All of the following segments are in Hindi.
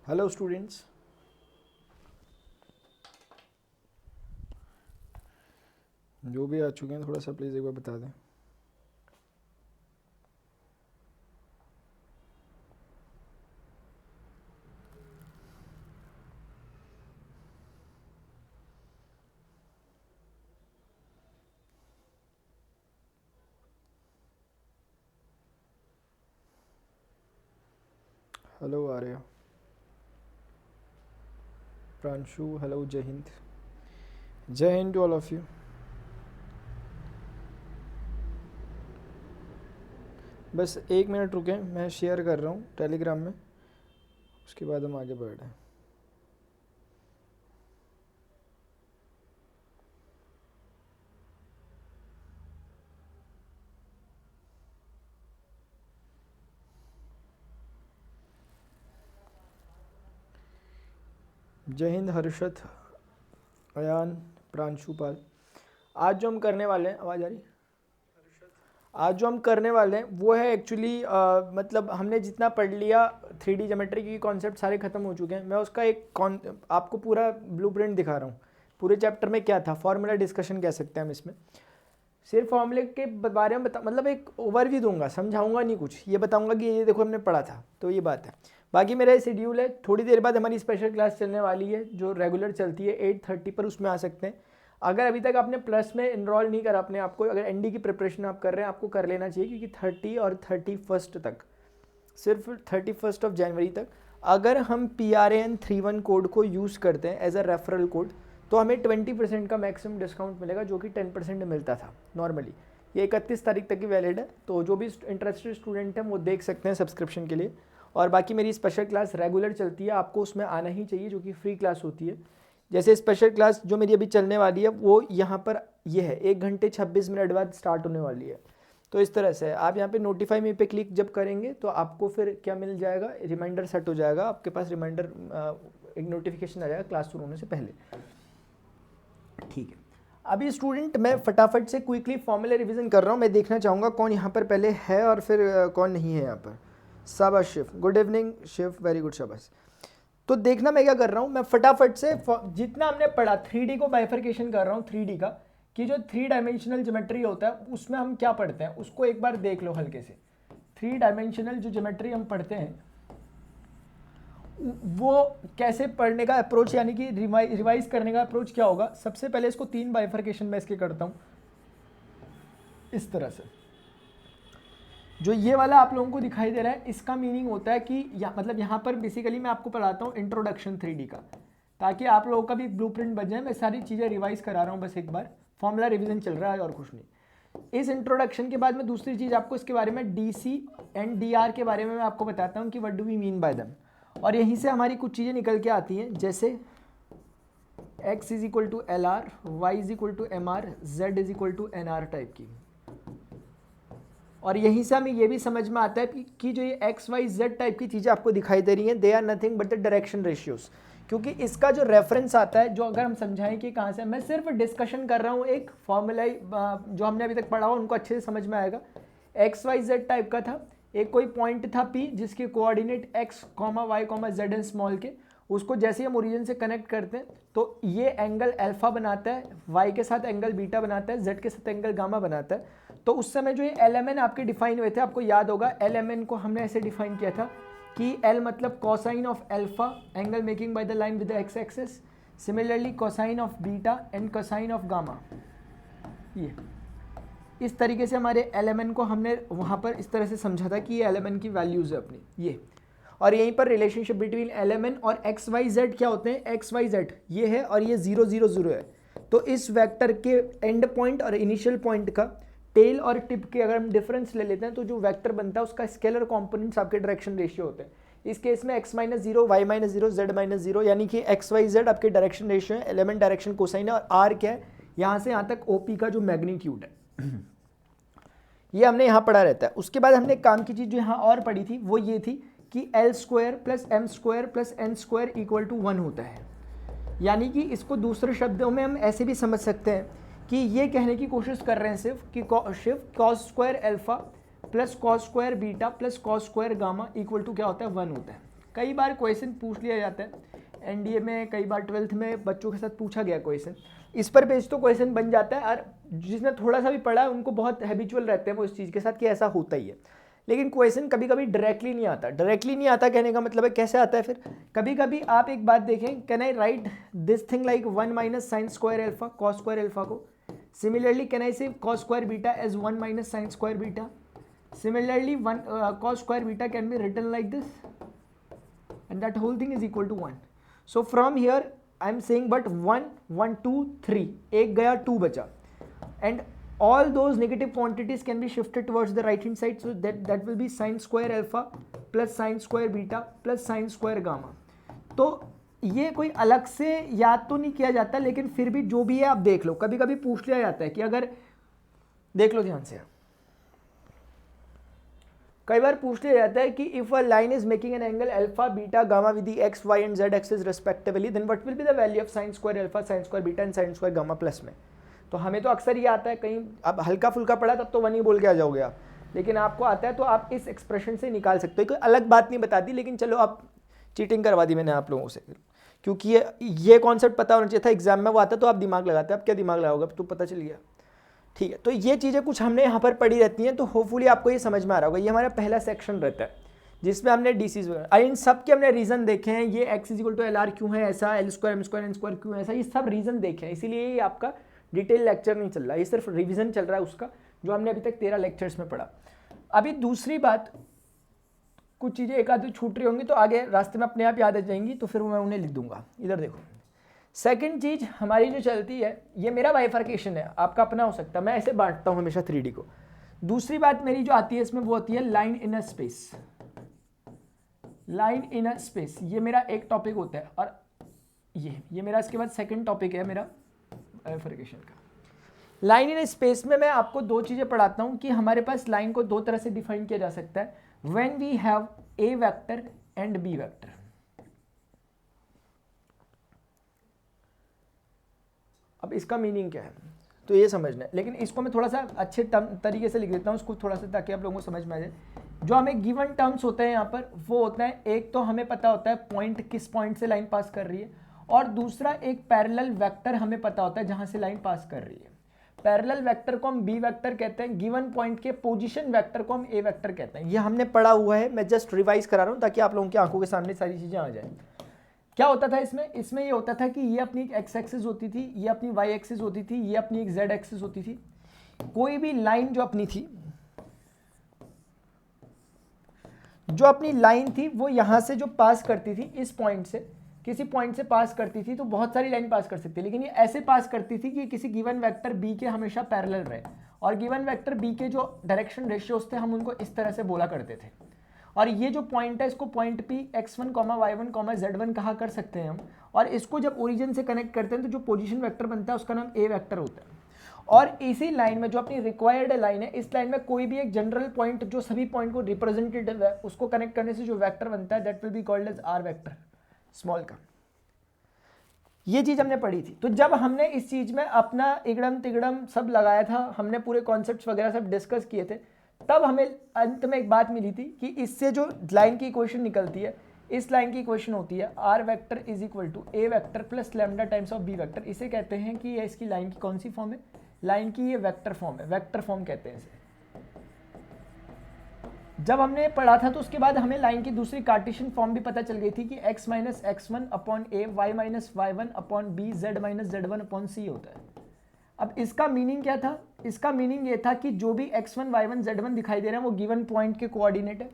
हेलो स्टूडेंट्स, जो भी आ चुके हैं थोड़ा सा प्लीज़ एक बार बता दें। हेलो आर्या, प्रांशु, हेलो, जय हिंद। जय हिंद टू ऑल ऑफ यू। बस 1 मिनट रुकें, मैं शेयर कर रहा हूँ टेलीग्राम में, उसके बाद हम आगे बढ़ रहे हैं। जय हिंद हर्षद, अयान, प्रांशुपाल। आज जो हम करने वाले हैं, आवाज़ आ रही? आज जो हम करने वाले हैं वो है एक्चुअली मतलब हमने जितना पढ़ लिया 3D ज्योमेट्री की कॉन्सेप्ट सारे खत्म हो चुके हैं। मैं उसका आपको पूरा ब्लूप्रिंट दिखा रहा हूँ। पूरे चैप्टर में क्या था, फॉर्मूला डिस्कशन कह सकते हैं हम इसमें। सिर्फ फॉर्मूले के बारे में मतलब एक ओवरव्यू दूंगा, समझाऊंगा नहीं कुछ, ये बताऊंगा कि ये देखो हमने पढ़ा था, तो ये बात है। बाकी मेरा शेड्यूल है, थोड़ी देर बाद हमारी स्पेशल क्लास चलने वाली है जो रेगुलर चलती है 8:30 पर, उसमें आ सकते हैं। अगर अभी तक आपने प्लस में इनरोल नहीं करा अपने आप को, अगर एनडी की प्रिपरेशन आप कर रहे हैं, आपको कर लेना चाहिए, क्योंकि 30 और 31 तक, सिर्फ 31 जनवरी तक अगर हम PRAN 31 कोड को यूज़ करते हैं एज अ रेफरल कोड, तो हमें 20% का मैक्सिमम डिस्काउंट मिलेगा, जो कि 10% मिलता था नॉर्मली। ये 31 तारीख तक की वैलिड है, तो जो भी इंटरेस्टेड स्टूडेंट हैं वो देख सकते हैं सब्सक्रिप्शन के लिए। और बाकी मेरी स्पेशल क्लास रेगुलर चलती है, आपको उसमें आना ही चाहिए, जो कि फ्री क्लास होती है। जैसे स्पेशल क्लास जो मेरी अभी चलने वाली है वो यहाँ पर ये है 1 घंटे 26 मिनट बाद स्टार्ट होने वाली है। तो इस तरह से आप यहाँ पे नोटिफाई मी पे क्लिक जब करेंगे तो आपको फिर क्या मिल जाएगा, रिमाइंडर सेट हो जाएगा आपके पास, रिमाइंडर एक नोटिफिकेशन आ जाएगा क्लास शुरू होने से पहले। ठीक है, अभी स्टूडेंट मैं फटाफट से क्विकली फॉर्मूला रिवीजन कर रहा हूँ। मैं देखना चाहूँगा कौन यहाँ पर पहले है और फिर कौन नहीं है यहाँ पर। शाबाश Shiv, good evening Shiv, very good, शाबाश। तो देखना मैं क्या कर रहा हूँ, मैं फटाफट से जितना हमने पढ़ा 3D को बाइफरकेशन कर रहा हूँ 3D का, कि जो 3 डायमेंशनल ज्योमेट्री होता है उसमें हम क्या पढ़ते हैं उसको एक बार देख लो हल्के से। 3 डायमेंशनल जो ज्योमेट्री हम पढ़ते हैं वो कैसे पढ़ने का अप्रोच, यानी कि रिवाइज करने का अप्रोच क्या होगा। सबसे पहले इसको 3 बाइफरकेशन में इसके करता हूँ इस तरह से। जो ये वाला आप लोगों को दिखाई दे रहा है, इसका मीनिंग होता है कि मतलब यहाँ पर बेसिकली मैं आपको पढ़ाता हूँ इंट्रोडक्शन 3D का, ताकि आप लोगों का भी ब्लूप्रिंट बन जाए। मैं सारी चीज़ें रिवाइज करा रहा हूँ बस एक बार, फॉर्मूला रिवीजन चल रहा है और कुछ नहीं। इस इंट्रोडक्शन के बाद में दूसरी चीज़ आपको इसके बारे में DC एंड DR के बारे में मैं आपको बताता हूँ कि what do we mean by them. और यहीं से हमारी कुछ चीज़ें निकल के आती हैं, जैसे x = LR, y = MR, z = NR type की। और यहीं से हमें ये भी समझ में आता है कि जो ये XYZ टाइप की चीज़ें आपको दिखाई दे रही हैं, they are nothing but the direction ratios. क्योंकि इसका जो रेफरेंस आता है, जो अगर हम समझाएं कि कहाँ से, मैं सिर्फ डिस्कशन कर रहा हूँ, एक फॉर्मूला जो हमने अभी तक पढ़ा हुआ उनको अच्छे से समझ में आएगा। XYZ टाइप का था, एक कोई पॉइंट था P जिसके coordinate x, y, z and small के, उसको जैसे ही हम ओरिजिन से कनेक्ट करते हैं तो ये एंगल अल्फा बनाता है, y के साथ एंगल बीटा बनाता है, z के साथ एंगल गामा बनाता है। तो उस समय जो ये LMN आपके डिफाइन हुए थे, आपको याद होगा LMN को हमने ऐसे डिफाइन किया था कि L मतलब cosine of alpha, angle making by the line with the x axis, similarly cosine of beta and cosine of gamma. ये इस तरीके से हमारे LMN को हमने वहाँ पर इस तरह से समझा था कि ये LMN की वैल्यूज़ है अपनी ये। और यहीं पर रिलेशनशिप बिटवीन LMN और XYZ क्या होते हैं, XYZ ये है और ये 0 0 0 है। तो इस वेक्टर के एंड पॉइंट और इनिशियल पॉइंट का टेल और टिप के अगर हम डिफरेंस ले लेते हैं तो जो वेक्टर बनता है उसका स्केलर कंपोनेंट्स आपके डायरेक्शन रेशियो होते हैं। इस केस में x - 0, y - 0, z - 0, यानी कि XYZ आपके डायरेक्शन रेशियो है, LMN डायरेक्शन कोसाइन है, और R क्या है, यहाँ से यहाँ तक OP का जो मैग्नीट्यूड है ये हमने यहाँ पढ़ा रहता है। उसके बाद हमने काम की चीज़ जो यहाँ और पढ़ी थी वो ये थी कि L² + M² + N² = 1 होता है। यानी कि इसको दूसरे शब्दों में हम ऐसे भी समझ सकते हैं कि ये कहने की कोशिश कर रहे हैं सिर्फ कि cos² alpha + cos² beta + cos² gamma = क्या होता है, 1 होता है। कई बार क्वेश्चन पूछ लिया जाता है, एनडीए में कई बार 12th में बच्चों के साथ पूछा गया क्वेश्चन, इस पर बेस तो क्वेश्चन बन जाता है, और जिसने थोड़ा सा भी पढ़ा है उनको बहुत हैबिचुअल रहते हैं वो इस चीज़ के साथ कि ऐसा होता ही है। लेकिन क्वेश्चन कभी कभी डायरेक्टली नहीं आता। डायरेक्टली नहीं आता कहने का मतलब है कैसे आता है फिर, कभी कभी आप एक बात देखें, can I write this thing like 1 minus sine square alpha cos square alpha को, similarly can I say cos square beta as 1 minus sine square beta, similarly cos square beta can be written like this and that whole thing is equal to 1. So from here I am saying but 1 1 2 3 एक गया 2 बचा, and all those negative quantities can be shifted towards the right hand side, so that will be sin square alpha plus sin square beta plus sin square gamma. तो ये कोई अलग से याद तो नहीं किया जाता, लेकिन फिर भी जो भी है आप देख लो, कभी कभी पूछ लिया जाता है कि अगर देख लो ध्यान से, कई बार पूछ लिया जाता है कि if a line is making an angle alpha beta gamma with the X Y and Z axis respectively, then what will be the value of sine square alpha sine square beta and sine square gamma plus में। तो हमें तो अक्सर ये आता है, कहीं अब हल्का फुल्का पढ़ा तब तो 1 ही बोल के आ जाओगे आप, लेकिन आपको आता है तो आप इस एक्सप्रेशन से निकाल सकते हो। कोई अलग बात नहीं बता दी, लेकिन चलो आप चीटिंग करवा दी मैंने आप लोगों से, क्योंकि ये कॉन्सेप्ट पता होना चाहिए था, एग्जाम में वो आता तो आप दिमाग लगाते, अब क्या दिमाग लगाओगे, अब तो पता चल गया। ठीक है, तो ये चीज़ें कुछ हमने यहाँ पर पढ़ी रहती हैं, तो होपफुली आपको ये समझ में आ रहा होगा। ये हमारा पहला सेक्शन रहता है जिसमें हमने डीसीज वगैरह, इन सब के हमने रीज़न देखे हैं, ये X is equal to L R क्यों है ऐसा, L square M square N square क्यों है ऐसा, ये सब रीज़न देखे हैं। इसीलिए ये आपका डिटेल लेक्चर नहीं चल रहा, ये सिर्फ रिविजन चल रहा है उसका, जो हमने अभी तक 13 लेक्चर्स में पढ़ा। अभी दूसरी बात, कुछ चीज़ें एक आध छूट रही होंगी तो आगे रास्ते में अपने आप याद आ जाएंगी, तो फिर मैं उन्हें लिख दूंगा। इधर देखो, सेकंड चीज़ हमारी जो चलती है, ये मेरा बाइफर्केशन है, आपका अपना हो सकता है, मैं ऐसे बांटता हूँ हमेशा 3D को। दूसरी बात मेरी जो आती है इसमें वो होती है line in a space. Line in a space ये मेरा एक टॉपिक होता है, और ये मेरा इसके बाद सेकंड टॉपिक है मेरा बाइफर्केशन का। लाइन इन अ स्पेस में मैं आपको दो चीज़ें पढ़ाता हूँ कि हमारे पास लाइन को दो तरह से डिफाइन किया जा सकता है, when we have A vector and B vector. अब इसका मीनिंग क्या है तो ये समझना है, लेकिन इसको मैं थोड़ा सा अच्छे तरीके से लिख देता हूँ उसको थोड़ा सा, ताकि आप लोगों को समझ में आ जाए। जो हमें गिवन टर्म्स होते हैं यहाँ पर, वो होता है एक तो हमें पता होता है पॉइंट किस पॉइंट से लाइन पास कर रही है, और दूसरा एक पैरेलल वेक्टर हमें पता होता है जहाँ से लाइन पास कर रही है। पैरेलल वेक्टर को हम बी वेक्टर कहते हैं, गिवन पॉइंट के पोजीशन वेक्टर को हम ए वेक्टर कहते हैं। ये हमने पढ़ा हुआ है, मैं जस्ट रिवाइज करा रहा हूँ ताकि आप लोगों की आंखों के सामने सारी चीज़ें आ जाए। क्या होता था इसमें ये होता था कि ये अपनी एक एक्स एक्सिस होती थी, ये अपनी वाई एक्सिस होती थी, ये अपनी एक जेड एक्सिस होती थी। कोई भी लाइन जो अपनी लाइन थी वो यहाँ से जो पास करती थी, इस पॉइंट से किसी पॉइंट से पास करती थी, तो बहुत सारी लाइन पास कर सकती है, लेकिन ये ऐसे पास करती थी कि किसी गिवन वेक्टर बी के हमेशा पैरेलल रहे, और गिवन वेक्टर बी के जो डायरेक्शन रेशियोज थे हम उनको इस तरह से बोला करते थे। और ये जो पॉइंट है इसको point P x1, y1, z1 कहा कर सकते हैं हम, और इसको जब ओरिजिन से कनेक्ट करते हैं तो जो पोजीशन वेक्टर बनता है उसका नाम ए वेक्टर होता है। और इसी लाइन में जो अपनी रिक्वायर्ड लाइन है, इस लाइन में कोई भी एक जनरल पॉइंट जो सभी पॉइंट को रिप्रेजेंटेटिव है, उसको कनेक्ट करने से जो वेक्टर बनता है that will be called as R vector small का। ये चीज़ हमने पढ़ी थी। तो जब हमने इस चीज़ में अपना इगड़म तिगड़म सब लगाया था, हमने पूरे कॉन्सेप्ट्स वगैरह सब डिस्कस किए थे, तब हमें अंत में एक बात मिली थी कि इससे जो लाइन की इक्वेशन निकलती है, इस लाइन की इक्वेशन होती है R vector is equal to A vector plus lambda times of B vector. इसे कहते हैं कि ये इसकी लाइन की कौन सी फॉर्म है, लाइन की ये वेक्टर फॉर्म है, वेक्टर फॉर्म कहते हैं इसे। जब हमने पढ़ा था तो उसके बाद हमें लाइन की दूसरी कार्टेशियन फॉर्म भी पता चल गई थी कि x minus x1 upon A, y minus y1 upon B, z minus z1 upon C होता है। अब इसका मीनिंग क्या था, इसका मीनिंग ये था कि जो भी x1, y1, z1 दिखाई दे रहे हैं वो गिवन पॉइंट के कोऑर्डिनेट है,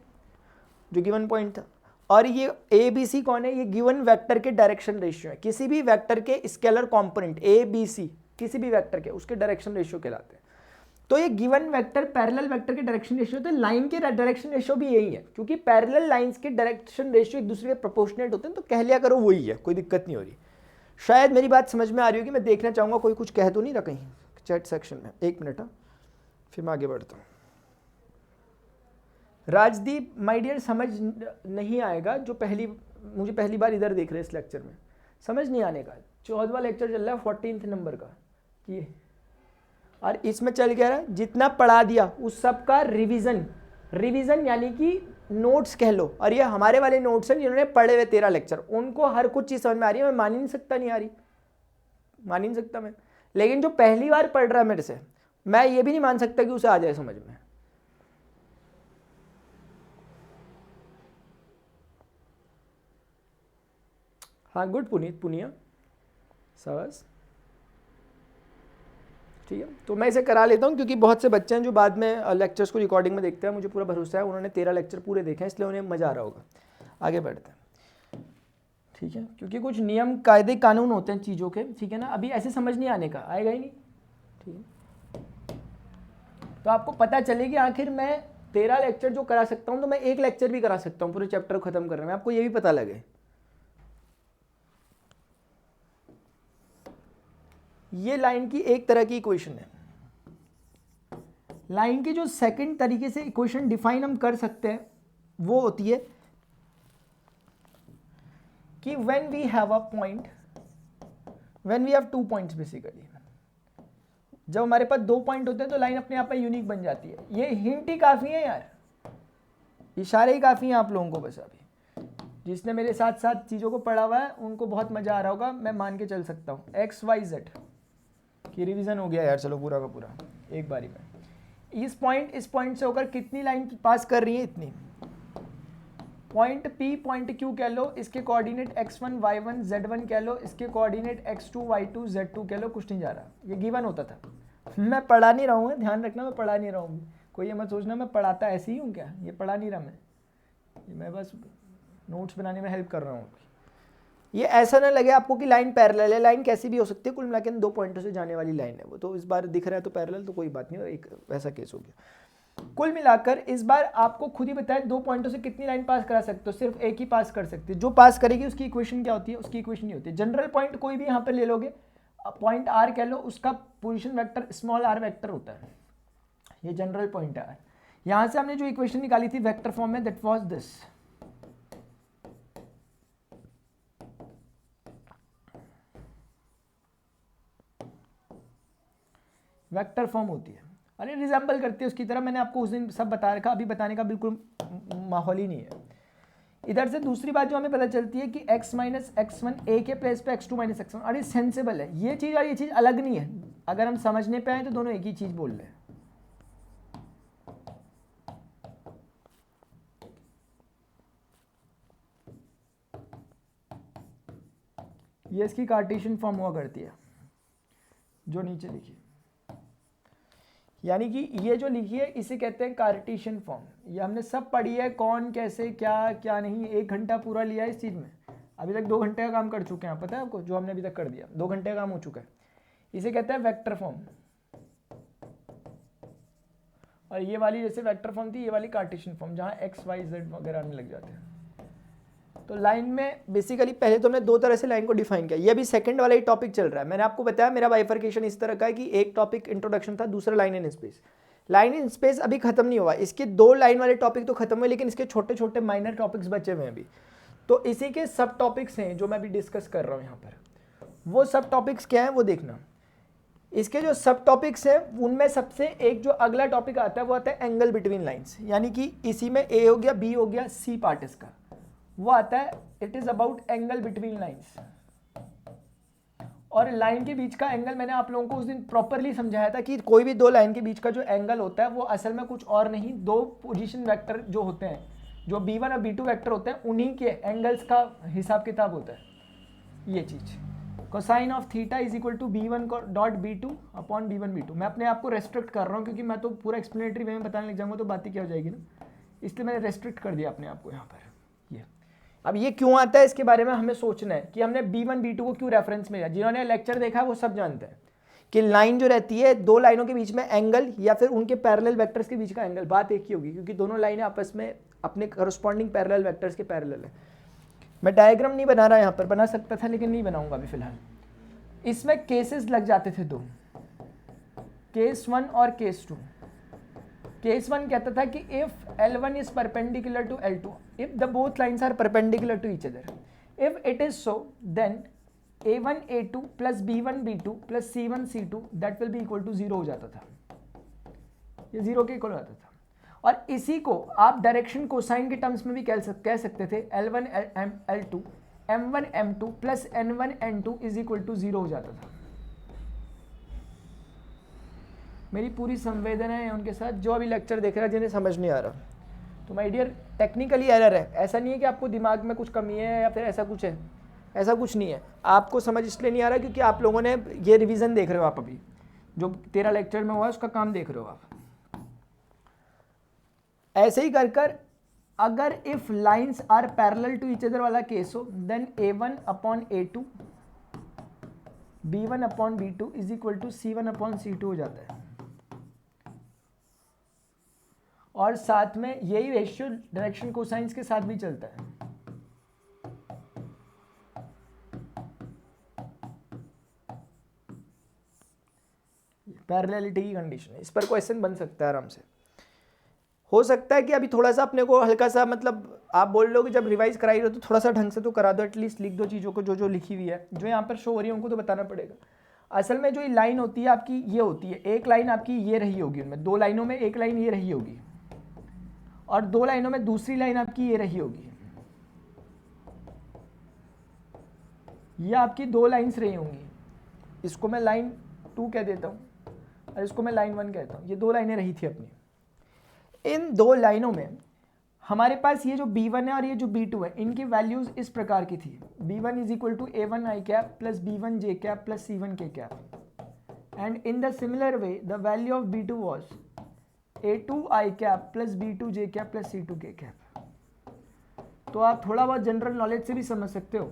जो गिवन पॉइंट था, और ये ए बी सी कौन है, ये गिवन वेक्टर के डायरेक्शन रेशियो है। किसी भी वेक्टर के scalar component A B C, किसी भी वेक्टर के उसके डायरेक्शन रेशियो कहलाते हैं। तो ये गिवन वेक्टर पैरेलल वेक्टर के डायरेक्शन रेशियो, तो लाइन के डायरेक्शन रेशियो भी यही है, क्योंकि पैरेलल लाइंस के डायरेक्शन रेशियो एक दूसरे के प्रोपोर्शनेट होते हैं, तो कह लिया करो वही है, कोई दिक्कत नहीं हो रही। शायद मेरी बात समझ में आ रही होगी, मैं देखना चाहूँगा कोई कुछ कह तो नहीं रहा कहीं चैट सेक्शन में। एक मिनट, फिर मैं आगे बढ़ता हूँ। राजदीप माय डियर, समझ नहीं आएगा जो मुझे पहली बार इधर देख रहे हैं इस लेक्चर में, समझ नहीं आने का। 14वां लेक्चर चल रहा है 14th नंबर का ये, और इसमें चल क्या रहा है, जितना पढ़ा दिया उस सब का रिवीजन यानी कि नोट्स कह लो, और ये हमारे वाले नोट्स हैं जिन्होंने पढ़े हुए 13 लेक्चर, उनको हर कुछ चीज़ समझ में आ रही है, मैं मान ही नहीं सकता नहीं आ रही, मान ही नहीं सकता मैं। लेकिन जो पहली बार पढ़ रहा है मेरे से, मैं ये भी नहीं मान सकता कि उसे आ जाए समझ में। हाँ गुड पुनीत, पुनिया सवास, ठीक है। तो मैं इसे करा लेता हूँ क्योंकि बहुत से बच्चे हैं जो बाद में लेक्चर्स को रिकॉर्डिंग में देखते हैं, मुझे पूरा भरोसा है उन्होंने 13 लेक्चर पूरे देखे हैं, इसलिए उन्हें मज़ा आ रहा होगा। आगे बढ़ते हैं, ठीक है, क्योंकि कुछ नियम कायदे कानून होते हैं चीज़ों के, ठीक है ना, अभी ऐसे समझ नहीं आने का, आएगा ही नहीं, ठीक है। तो आपको पता चले कि आखिर मैं 13 लेक्चर जो करा सकता हूँ तो मैं एक लेक्चर भी करा सकता हूँ पूरे चैप्टर को खत्म करने में, आपको ये भी पता लगे। ये लाइन की एक तरह की इक्वेशन है। लाइन की जो सेकंड तरीके से इक्वेशन डिफाइन हम कर सकते हैं वो होती है कि when we have a point, when we have 2 points basically, जब हमारे पास 2 पॉइंट होते हैं तो लाइन अपने आप में यूनिक बन जाती है। ये हिंट ही काफ़ी है यार, इशारे ही काफ़ी हैं आप लोगों को, बस अभी जिसने मेरे साथ साथ चीज़ों को पढ़ा हुआ है उनको बहुत मज़ा आ रहा होगा, मैं मान के चल सकता हूँ। XYZ की रिवीजन हो गया यार, चलो पूरा का पूरा एक बारी में। इस पॉइंट से होकर कितनी लाइन पास कर रही है, इतनी। पॉइंट P पॉइंट Q कह लो, इसके कोऑर्डिनेट x1 y1 z1 कह लो, इसके कोऑर्डिनेट x2 y2 z2 कह लो, कुछ नहीं जा रहा, ये गिवन होता था। मैं पढ़ा नहीं रहा हूँ, ध्यान रखना मैं पढ़ा नहीं रहा हूँ, कोई ये मत सोचना मैं पढ़ाता ऐसे ही हूँ क्या, ये पढ़ा नहीं रहा मैं बस नोट्स बनाने में हेल्प कर रहा हूँ। ये ऐसा ना लगे आपको कि लाइन पैरेलल है, लाइन कैसी भी हो सकती है, कुल मिला के 2 पॉइंटों से जाने वाली लाइन है वो, तो इस बार दिख रहा है तो पैरेलल तो कोई बात नहीं, एक वैसा केस हो गया। कुल मिलाकर इस बार आपको खुद ही बताया 2 पॉइंटों से कितनी लाइन पास करा सकते हो, सिर्फ एक ही पास कर सकते हो, जो पास करेगी उसकी इक्वेशन क्या होती है, उसकी इक्वेशन नहीं होती है। जनरल पॉइंट कोई भी यहाँ पर ले लोगे, पॉइंट R कह लो, उसका position vector small r vector होता है, ये जनरल पॉइंट है। यहाँ से हमने जो इक्वेशन निकाली थी वेक्टर फॉर्म में, that was this, vector form होती है, अरे रिजेंबल करती है उसकी तरह, मैंने आपको उस दिन सब बता रखा, अभी बताने का बिल्कुल माहौल ही नहीं है। इधर से दूसरी बात जो हमें पता चलती है कि x माइनस x1 a के प्लेस पे x2 माइनस x1, अरे सेंसिबल है ये चीज़ और ये चीज़ अलग नहीं है, अगर हम समझने पे आए तो दोनों एक ही चीज़ बोल रहे हैं। ये इसकी कार्टेशियन फॉर्म हुआ करती है जो नीचे लिखी, यानी कि ये जो लिखी है इसे कहते हैं कार्टेशियन फॉर्म। ये हमने सब पढ़ी है, कौन कैसे क्या क्या नहीं, 1 घंटा पूरा लिया है इस चीज़ में, अभी तक 2 घंटे का काम कर चुके हैं, पता है आपको, जो हमने अभी तक कर दिया 2 घंटे का काम हो चुका है। इसे कहते हैं वेक्टर फॉर्म, और ये वाली जैसे वेक्टर फॉर्म थी, ये वाली कार्टेशियन फॉर्म, जहाँ XYZ वगैरह आने लग जाते हैं। तो लाइन में बेसिकली पहले तो हमने 2 तरह से लाइन को डिफाइन किया, ये अभी सेकंड वाला ही टॉपिक चल रहा है। मैंने आपको बताया मेरा बाइफर्केशन इस तरह का है कि एक टॉपिक इंट्रोडक्शन था, दूसरा line in space. Line in space अभी खत्म नहीं हुआ, इसके 2 लाइन वाले टॉपिक तो खत्म हुए, लेकिन इसके छोटे छोटे माइनर टॉपिक्स बचे हुए हैं अभी, तो इसी के सब टॉपिक्स हैं जो मैं अभी डिस्कस कर रहा हूँ यहाँ पर। वो सब टॉपिक्स क्या हैं वो देखना। इसके जो सब टॉपिक्स हैं उनमें सबसे एक जो अगला टॉपिक आता है वो आता है एंगल बिटवीन लाइन्स, यानी कि इसी में ए हो गया, बी हो गया, सी पार्ट इसका, वो आता है it is about angle between lines. और लाइन के बीच का एंगल मैंने आप लोगों को उस दिन प्रॉपरली समझाया था कि कोई भी 2 लाइन के बीच का जो एंगल होता है वो असल में कुछ और नहीं, 2 पोजीशन वेक्टर जो होते हैं, जो B1 और B2 वेक्टर होते हैं, उन्हीं के एंगल्स का हिसाब किताब होता है। ये चीज़ cosine of theta is equal to B1 dot B2 upon B1 B2। मैं अपने आप को रेस्ट्रिक्ट कर रहा हूँ क्योंकि मैं तो पूरा एक्सप्लेनेटरी वे में बताने लग जाऊँगा तो बात ही क्या हो जाएगी ना, इसलिए मैंने रेस्ट्रिक्ट कर दिया अपने आप को यहाँ पर। ये अब ये क्यों आता है इसके बारे में हमें सोचना है कि हमने B1 B2 को क्यों रेफरेंस में लिया। जिन्होंने लेक्चर देखा है वो सब जानते हैं कि लाइन जो रहती है 2 लाइनों के बीच में एंगल या फिर उनके पैरेलल वेक्टर्स के बीच का एंगल, बात एक ही होगी क्योंकि दोनों लाइनें आपस में अपने करस्पॉन्डिंग पैरेलल वेक्टर्स के पैरेलल है। मैं डायग्राम नहीं बना रहा यहाँ पर, बना सकता था लेकिन नहीं बनाऊंगा अभी फिलहाल। इसमें केसेस लग जाते थे 2, केस 1 और केस 2। केस 1 कहता था कि if L1 is perpendicular to L2, if the both lines are perpendicular to each other, if it is so, then A1 A2 plus B1 B2 plus C1 C2 that will be equal to 0 हो जाता था, ये 0 के इक्वल हो जाता था। और इसी को आप डायरेक्शन कोसाइन के टर्म्स में भी कह सकते थे L1 L2 M1 M2 plus N1 N2 is equal to 0 हो जाता था। मेरी पूरी संवेदना है उनके साथ जो अभी लेक्चर देख रहा है जिन्हें समझ नहीं आ रहा, तो माय डियर टेक्निकली एरर है। ऐसा नहीं है कि आपको दिमाग में कुछ कमी है या फिर ऐसा कुछ है, ऐसा कुछ नहीं है। आपको समझ इसलिए नहीं आ रहा क्योंकि आप लोगों ने ये रिवीजन देख रहे हो, आप अभी जो 13 लेक्चर में हुआ उसका काम देख रहे हो आप। ऐसे ही कर कर अगर if lines are parallel to each other वाला केस हो then A1 upon A2 B1 upon B2 is equal to C1 upon C2 हो जाता है। और साथ में यही रेशियो डायरेक्शन कोसाइंस के साथ भी चलता है। पैरेललिटी की कंडीशन है, इस पर क्वेश्चन बन सकता है आराम से। हो सकता है कि अभी थोड़ा सा अपने को हल्का सा, मतलब आप बोल लो कि जब रिवाइज कराई हो तो थोड़ा सा ढंग से तो करा दो, एटलीस्ट लिख दो चीज़ों को जो जो लिखी हुई है, जो यहाँ पर शो हो रही है उनको तो बताना पड़ेगा। असल में जो ये लाइन होती है आपकी ये होती है, एक लाइन आपकी ये रही होगी, उनमें 2 लाइनों में एक लाइन ये रही होगी और 2 लाइनों में दूसरी लाइन आपकी ये रही होगी। ये आपकी 2 लाइन्स रही होंगी, इसको मैं लाइन 2 कह देता हूँ और इसको मैं लाइन 1 कहता हूँ। ये 2 लाइनें रही थी अपनी। इन 2 लाइनों में हमारे पास ये जो B1 है और ये जो B2 है, इनकी वैल्यूज इस प्रकार की थी। B1 is equal to A1 I cap plus B1 J cap plus C1 K cap and in the similar way the value of B2 was A2 I cap plus B2 J cap plus C2 K cap. तो आप थोड़ा बहुत जनरल नॉलेज से भी समझ सकते हो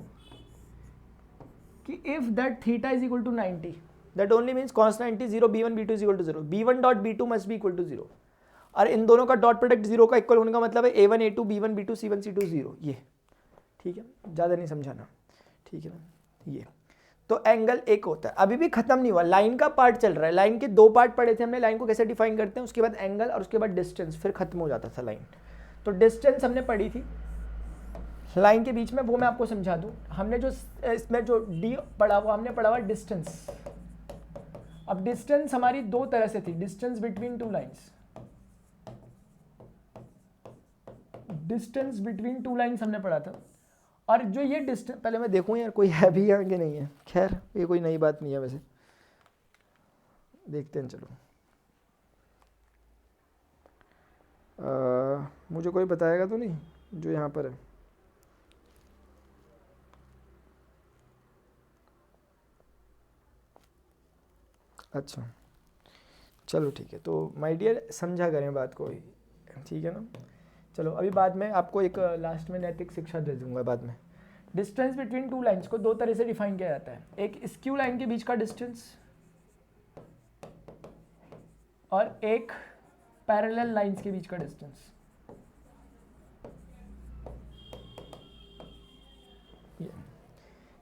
कि if that theta is equal to 90 that only means cos 90 0 B1 B2 is equal to 0 B1 dot B2 must be equal to 0 और इन दोनों का डॉट प्रोडक्ट 0 का इक्वल होने का मतलब है A1 A2 B1 B2 C1 C2 0। ये ठीक है, ज़्यादा नहीं समझाना, ठीक है ना। ये तो एंगल एक होता है, अभी भी खत्म नहीं हुआ, लाइन का पार्ट चल रहा है। लाइन के 2 पार्ट पढ़े थे हमने, लाइन को कैसे डिफाइन करते हैं, उसके बाद एंगल और उसके बाद डिस्टेंस, फिर खत्म हो जाता था लाइन। तो डिस्टेंस हमने पढ़ी थी लाइन के बीच में, वो मैं आपको समझा दूँ। हमने जो इसमें जो D पढ़ा वो हमने पढ़ा हुआ डिस्टेंस। अब डिस्टेंस हमारी 2 तरह से थी, distance between 2 lines, distance between 2 lines हमने पढ़ा था। और जो ये डिस्टेंस, पहले मैं देखूं यार कोई है भी यहाँ कि नहीं है, खैर ये कोई नई बात नहीं है, वैसे देखते हैं। चलो मुझे कोई बताएगा तो नहीं जो यहाँ पर है? अच्छा चलो ठीक है, तो माय डियर समझा करें बात को, ठीक है ना। चलो अभी बाद में आपको एक लास्ट में नैतिक शिक्षा दे दूंगा बाद में। डिस्टेंस बिटवीन 2 लाइन्स को 2 तरह से डिफाइन किया जाता है, एक स्क्यू लाइन के बीच का डिस्टेंस और एक पैरेलल लाइन्स के बीच का डिस्टेंस।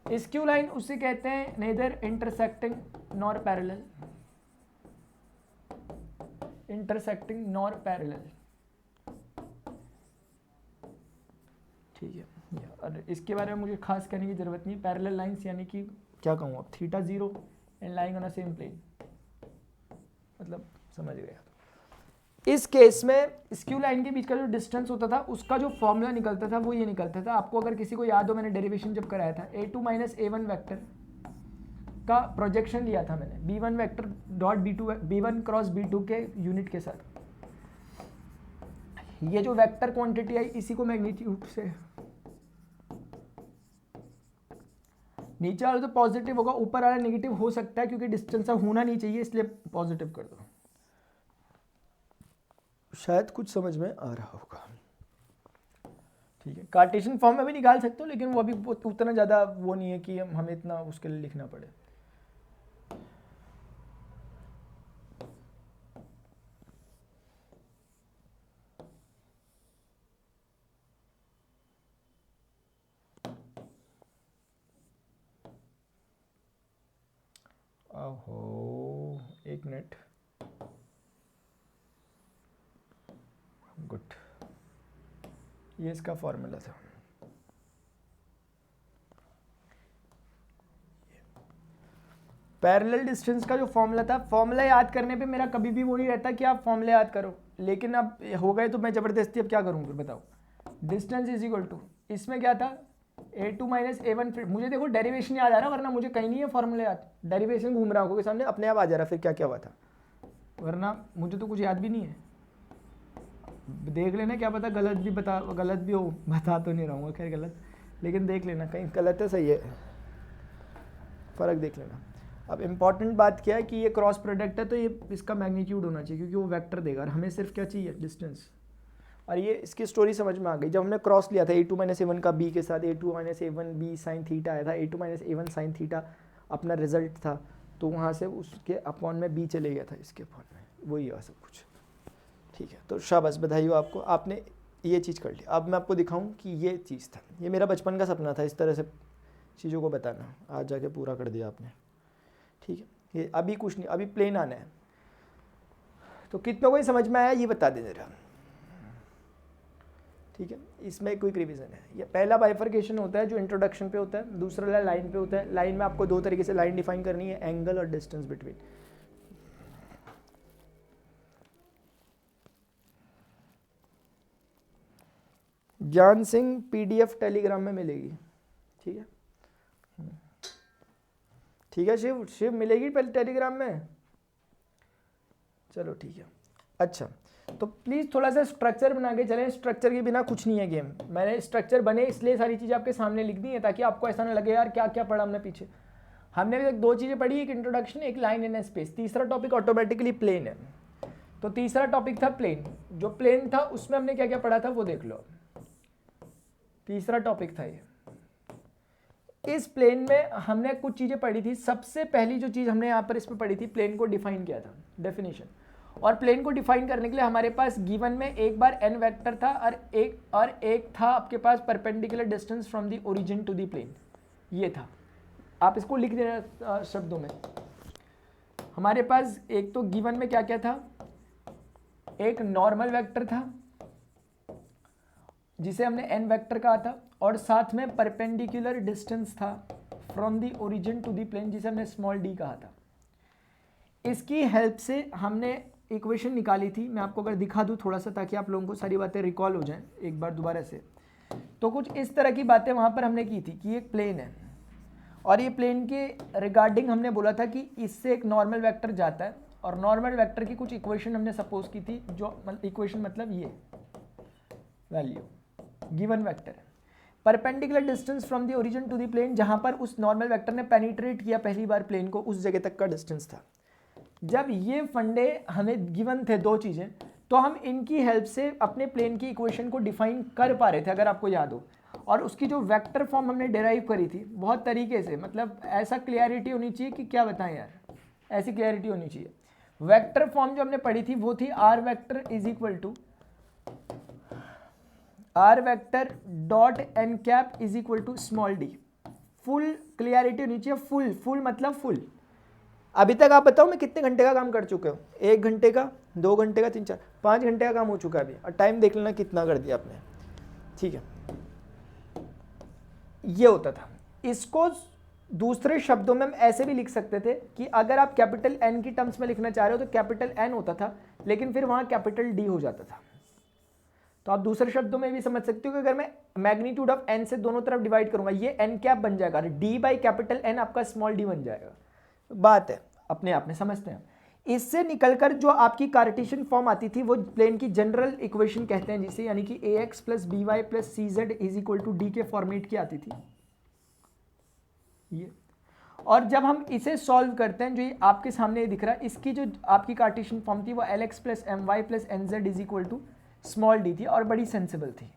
स्क्यू लाइन उसे कहते हैं neither intersecting nor parallel, intersecting nor parallel, ठीक है। और इसके बारे में मुझे खास कहने की जरूरत नहीं। पैरेलल लाइंस यानी कि क्या कहूँ अब, theta 0 and lying on a same plane, मतलब समझ गए। इस केस में स्क्यू लाइन के बीच का जो डिस्टेंस होता था उसका जो फॉर्मूला निकलता था वो ये निकलता था। आपको अगर किसी को याद हो, मैंने डेरिवेशन जब कराया था, A2 माइनस A1 वेक्टर का प्रोजेक्शन लिया था मैंने, B1 vector dot B2 B1 cross B2 के यूनिट के साथ। ये जो वेक्टर क्वांटिटी आई इसी को मैग्नीट्यूड से, नीचे वाला तो पॉजिटिव होगा, ऊपर वाला नेगेटिव हो सकता है क्योंकि डिस्टेंस होना नहीं चाहिए, इसलिए पॉजिटिव कर दो। शायद कुछ समझ में आ रहा होगा, ठीक है। कार्टेशियन फॉर्म में भी निकाल सकते हो, लेकिन वो अभी उतना ज़्यादा वो नहीं है कि हमें इतना उसके लिए लिखना पड़े। ओहो, एक मिनट, गुड, ये इसका फॉर्मूला था। पैरेलल डिस्टेंस का जो फॉर्मूला था, फॉर्मूला याद करने पे मेरा कभी भी वो नहीं रहता कि आप फॉर्मूला याद करो, लेकिन अब हो गए तो मैं ज़बरदस्ती अब क्या करूँ फिर बताओ। डिस्टेंस इज इक्वल टू, इसमें क्या था a2 माइनस a1, फिर मुझे देखो डेरिवेशन याद आ रहा, वरना मुझे कहीं नहीं है फॉर्मूला याद, डेरिवेशन घूम रहा होगा सामने अपने आप आ जा रहा फिर क्या क्या हुआ था, वरना मुझे तो कुछ याद भी नहीं है। देख लेना, क्या पता गलत भी गलत भी हो, बता तो नहीं रहूँगा खैर गलत, लेकिन देख लेना कहीं गलत है सही है, फ़र्क देख लेना। अब इम्पॉर्टेंट बात क्या है कि ये क्रॉस प्रोडक्ट है तो ये इसका मैग्नीट्यूड होना चाहिए, क्योंकि वो वेक्टर देगा और हमें सिर्फ क्या चाहिए डिस्टेंस। और ये इसकी स्टोरी समझ में आ गई, जब हमने क्रॉस लिया था a2 माइनस a1 का b के साथ, a2 minus a1 b sine theta आया था, a2 minus a1 sine theta अपना रिजल्ट था, तो वहाँ से उसके अपॉन में b चले गया था इसके अपॉन में, वही हुआ सब कुछ। ठीक है, तो शाबाश, बधाई हो आपको, आपने ये चीज़ कर ली। अब मैं आपको दिखाऊं कि ये चीज़ था, ये मेरा बचपन का सपना था इस तरह से चीज़ों को बताना, आज जाके पूरा कर दिया आपने। ठीक है, ये अभी कुछ नहीं, अभी प्लेन आना है, तो कितनों को ही समझ में आया ये बता दे जरा। ठीक है, इसमें क्विक रिवीजन है। ये पहला बाइफर्केशन होता है जो इंट्रोडक्शन पे होता है, दूसरा लाइन पे होता है। लाइन में आपको दो तरीके से लाइन डिफाइन करनी है, एंगल और डिस्टेंस बिटवीन। ज्ञान सिंह पीडीएफ टेलीग्राम में मिलेगी। ठीक है, ठीक है शिव, शिव मिलेगी पहले टेलीग्राम में, चलो ठीक है। अच्छा, तो प्लीज़ थोड़ा सा स्ट्रक्चर बना के चलें, स्ट्रक्चर के बिना कुछ नहीं है गेम। मैंने स्ट्रक्चर बने इसलिए सारी चीज़ें आपके सामने लिख दी है, ताकि आपको ऐसा ना लगे यार क्या क्या पढ़ा हमने पीछे। हमने अभी तक दो चीज़ें पढ़ी, एक इंट्रोडक्शन, एक लाइन इन स्पेस। तीसरा टॉपिक ऑटोमेटिकली प्लेन है, तो तीसरा टॉपिक था प्लेन। जो प्लेन था उसमें हमने क्या क्या पढ़ा था वो देख लो। तीसरा टॉपिक था ये। इस प्लेन में हमने कुछ चीज़ें पढ़ी थी। सबसे पहली जो चीज़ हमने यहाँ पर इसमें पढ़ी थी, प्लेन को डिफाइन किया था, डेफिनेशन। और प्लेन को डिफाइन करने के लिए हमारे पास गिवन में एक बार n वेक्टर था और एक था आपके पास perpendicular distance from the origin to the plane, ये था। आप इसको लिख देना शब्दों में। हमारे पास एक तो गिवन में क्या क्या था, एक नॉर्मल वेक्टर था जिसे हमने n वेक्टर कहा था, और साथ में परपेंडिकुलर डिस्टेंस था from the origin to the plane जिसे हमने स्मॉल d कहा था। इसकी हेल्प से हमने इक्वेशन निकाली थी। मैं आपको अगर दिखा दूं थोड़ा सा, ताकि आप लोगों को सारी बातें रिकॉल हो जाएं एक बार दोबारा से, तो कुछ इस तरह की बातें वहाँ पर हमने की थी कि एक प्लेन है, और ये प्लेन के रिगार्डिंग हमने बोला था कि इससे एक नॉर्मल वेक्टर जाता है, और नॉर्मल वेक्टर की कुछ इक्वेशन हमने सपोज की थी, जो इक्वेशन मतलब ये वैल्यू गिवन वेक्टर है, perpendicular distance from the origin to the plane, जहाँ पर उस नॉर्मल वेक्टर ने पेनिट्रेट किया पहली बार प्लेन को, उस जगह तक का डिस्टेंस था। जब ये फंडे हमें गिवन थे दो चीज़ें, तो हम इनकी हेल्प से अपने प्लेन की इक्वेशन को डिफाइन कर पा रहे थे, अगर आपको याद हो। और उसकी जो वेक्टर फॉर्म हमने डिराइव करी थी बहुत तरीके से, मतलब ऐसा क्लियरिटी होनी चाहिए कि क्या बताएं यार, ऐसी क्लियरिटी होनी चाहिए। वेक्टर फॉर्म जो हमने पढ़ी थी वो थी R vector is equal to R vector dot N cap is equal to small D. Full clarity होनी चाहिए, फुल मतलब फुल। अभी तक आप बताओ मैं कितने घंटे का काम कर चुके हूँ? 1 घंटे का, 2 घंटे का, 3, 4, 5 घंटे का काम हो चुका है अभी, और टाइम देख लेना कितना कर दिया आपने। ठीक है, ये होता था। इसको दूसरे शब्दों में हम ऐसे भी लिख सकते थे कि अगर आप कैपिटल एन की टर्म्स में लिखना चाह रहे हो तो कैपिटल एन होता था, लेकिन फिर वहां कैपिटल डी हो जाता था। तो आप दूसरे शब्दों में भी समझ सकते हो कि अगर मैं मैग्नीट्यूड ऑफ एन से दोनों तरफ डिवाइड करूंगा, ये एन कैप बन जाएगा, डी बाई कैपिटल एन आपका स्मॉल डी बन जाएगा। बात है अपने आप में, समझते हैं। इससे निकलकर जो आपकी कार्टेशियन फॉर्म आती थी वो प्लेन की जनरल इक्वेशन कहते हैं जिसे, यानी कि ax plus B Y plus C Z is equal to D के फॉर्मेट की आती थी ये। और जब हम इसे सॉल्व करते हैं, जो ये आपके सामने दिख रहा है, इसकी जो आपकी कार्टेशियन फॉर्म थी वो lx plus M Y plus N Z is equal to small D थी, और बड़ी सेंसिबल थी।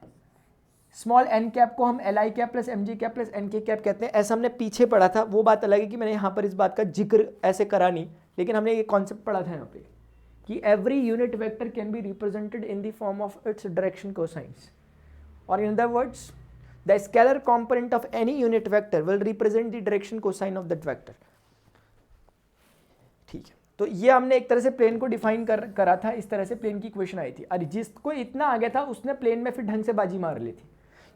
स्मॉल एन कैप को हम L I cap plus M J cap plus N K cap कहते हैं। ऐसा हमने पीछे पढ़ा था, वो बात अलग है कि मैंने यहाँ पर इस बात का जिक्र ऐसे करा नहीं, लेकिन हमने ये कॉन्सेप्ट पढ़ा था यहाँ पे कि every unit vector can be represented in the form of its direction cosines, और in other words the scalar component of any unit vector will represent the direction cosine of that vector. ठीक है, तो ये हमने एक तरह से प्लेन को डिफाइन करा था, इस तरह से प्लेन की इक्वेशन आई थी। और जिसको इतना आ गया था उसने प्लेन में फिर ढंग से बाजी मार ली थी,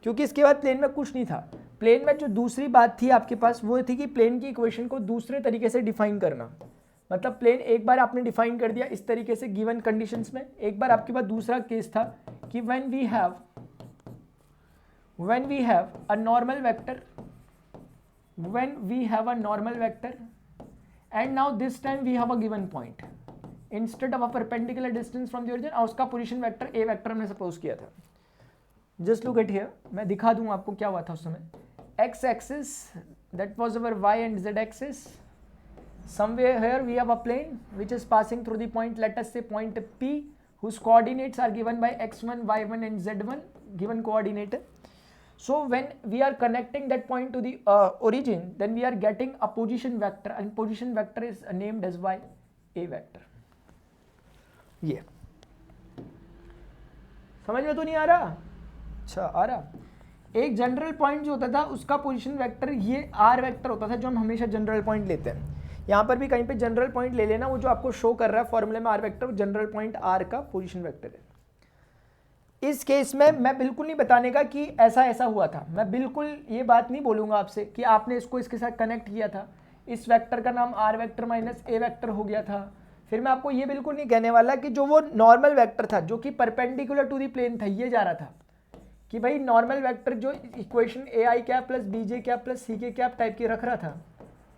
क्योंकि इसके बाद प्लेन में कुछ नहीं था। प्लेन में जो दूसरी बात थी आपके पास वो थी कि प्लेन की इक्वेशन को दूसरे तरीके से डिफाइन करना। मतलब प्लेन एक बार आपने डिफाइन कर दिया इस तरीके से गिवन कंडीशंस में। एक बार आपके पास दूसरा केस था कि when we have a normal vector, and now this time we have a given point instead of a perpendicular distance from the origin, और उसका पोजीशन वेक्टर ए वेक्टर हमने सपोज किया था। जस्ट लुक एट हियर, मैं दिखा दूं आपको क्या हुआ था उस समय। X axis that was our Y and Z axis, somewhere here we have a plane which is passing through the point, let us say point P, whose coordinates are given by x1, y1 and z1, given coordinate. So when we are connecting that point to the origin, then we are getting a position vector, and position vector is named as y a vector. ये समझ में तो नहीं आ रहा? अच्छा आ रहा। एक जनरल पॉइंट जो होता था उसका पोजीशन वेक्टर ये आर वेक्टर होता था, जो हम हमेशा जनरल पॉइंट लेते हैं। यहाँ पर भी कहीं पे जनरल पॉइंट ले लेना, वो जो आपको शो कर रहा है फॉर्मूले में आर वेक्टर, वो जनरल पॉइंट आर का पोजीशन वेक्टर है। इस केस में मैं बिल्कुल नहीं बताने का कि ऐसा ऐसा हुआ था, मैं बिल्कुल ये बात नहीं बोलूँगा आपसे कि आपने इसको इसके साथ कनेक्ट किया था, इस वेक्टर का नाम आर वेक्टर माइनस ए वेक्टर हो गया था। फिर मैं आपको ये बिल्कुल नहीं कहने वाला कि जो वो नॉर्मल वेक्टर था जो कि परपेंडिकुलर टू दी प्लेन था, ये जा रहा था कि भाई नॉर्मल वेक्टर जो equation A I cap plus B J cap plus C K cap type की रख रहा था।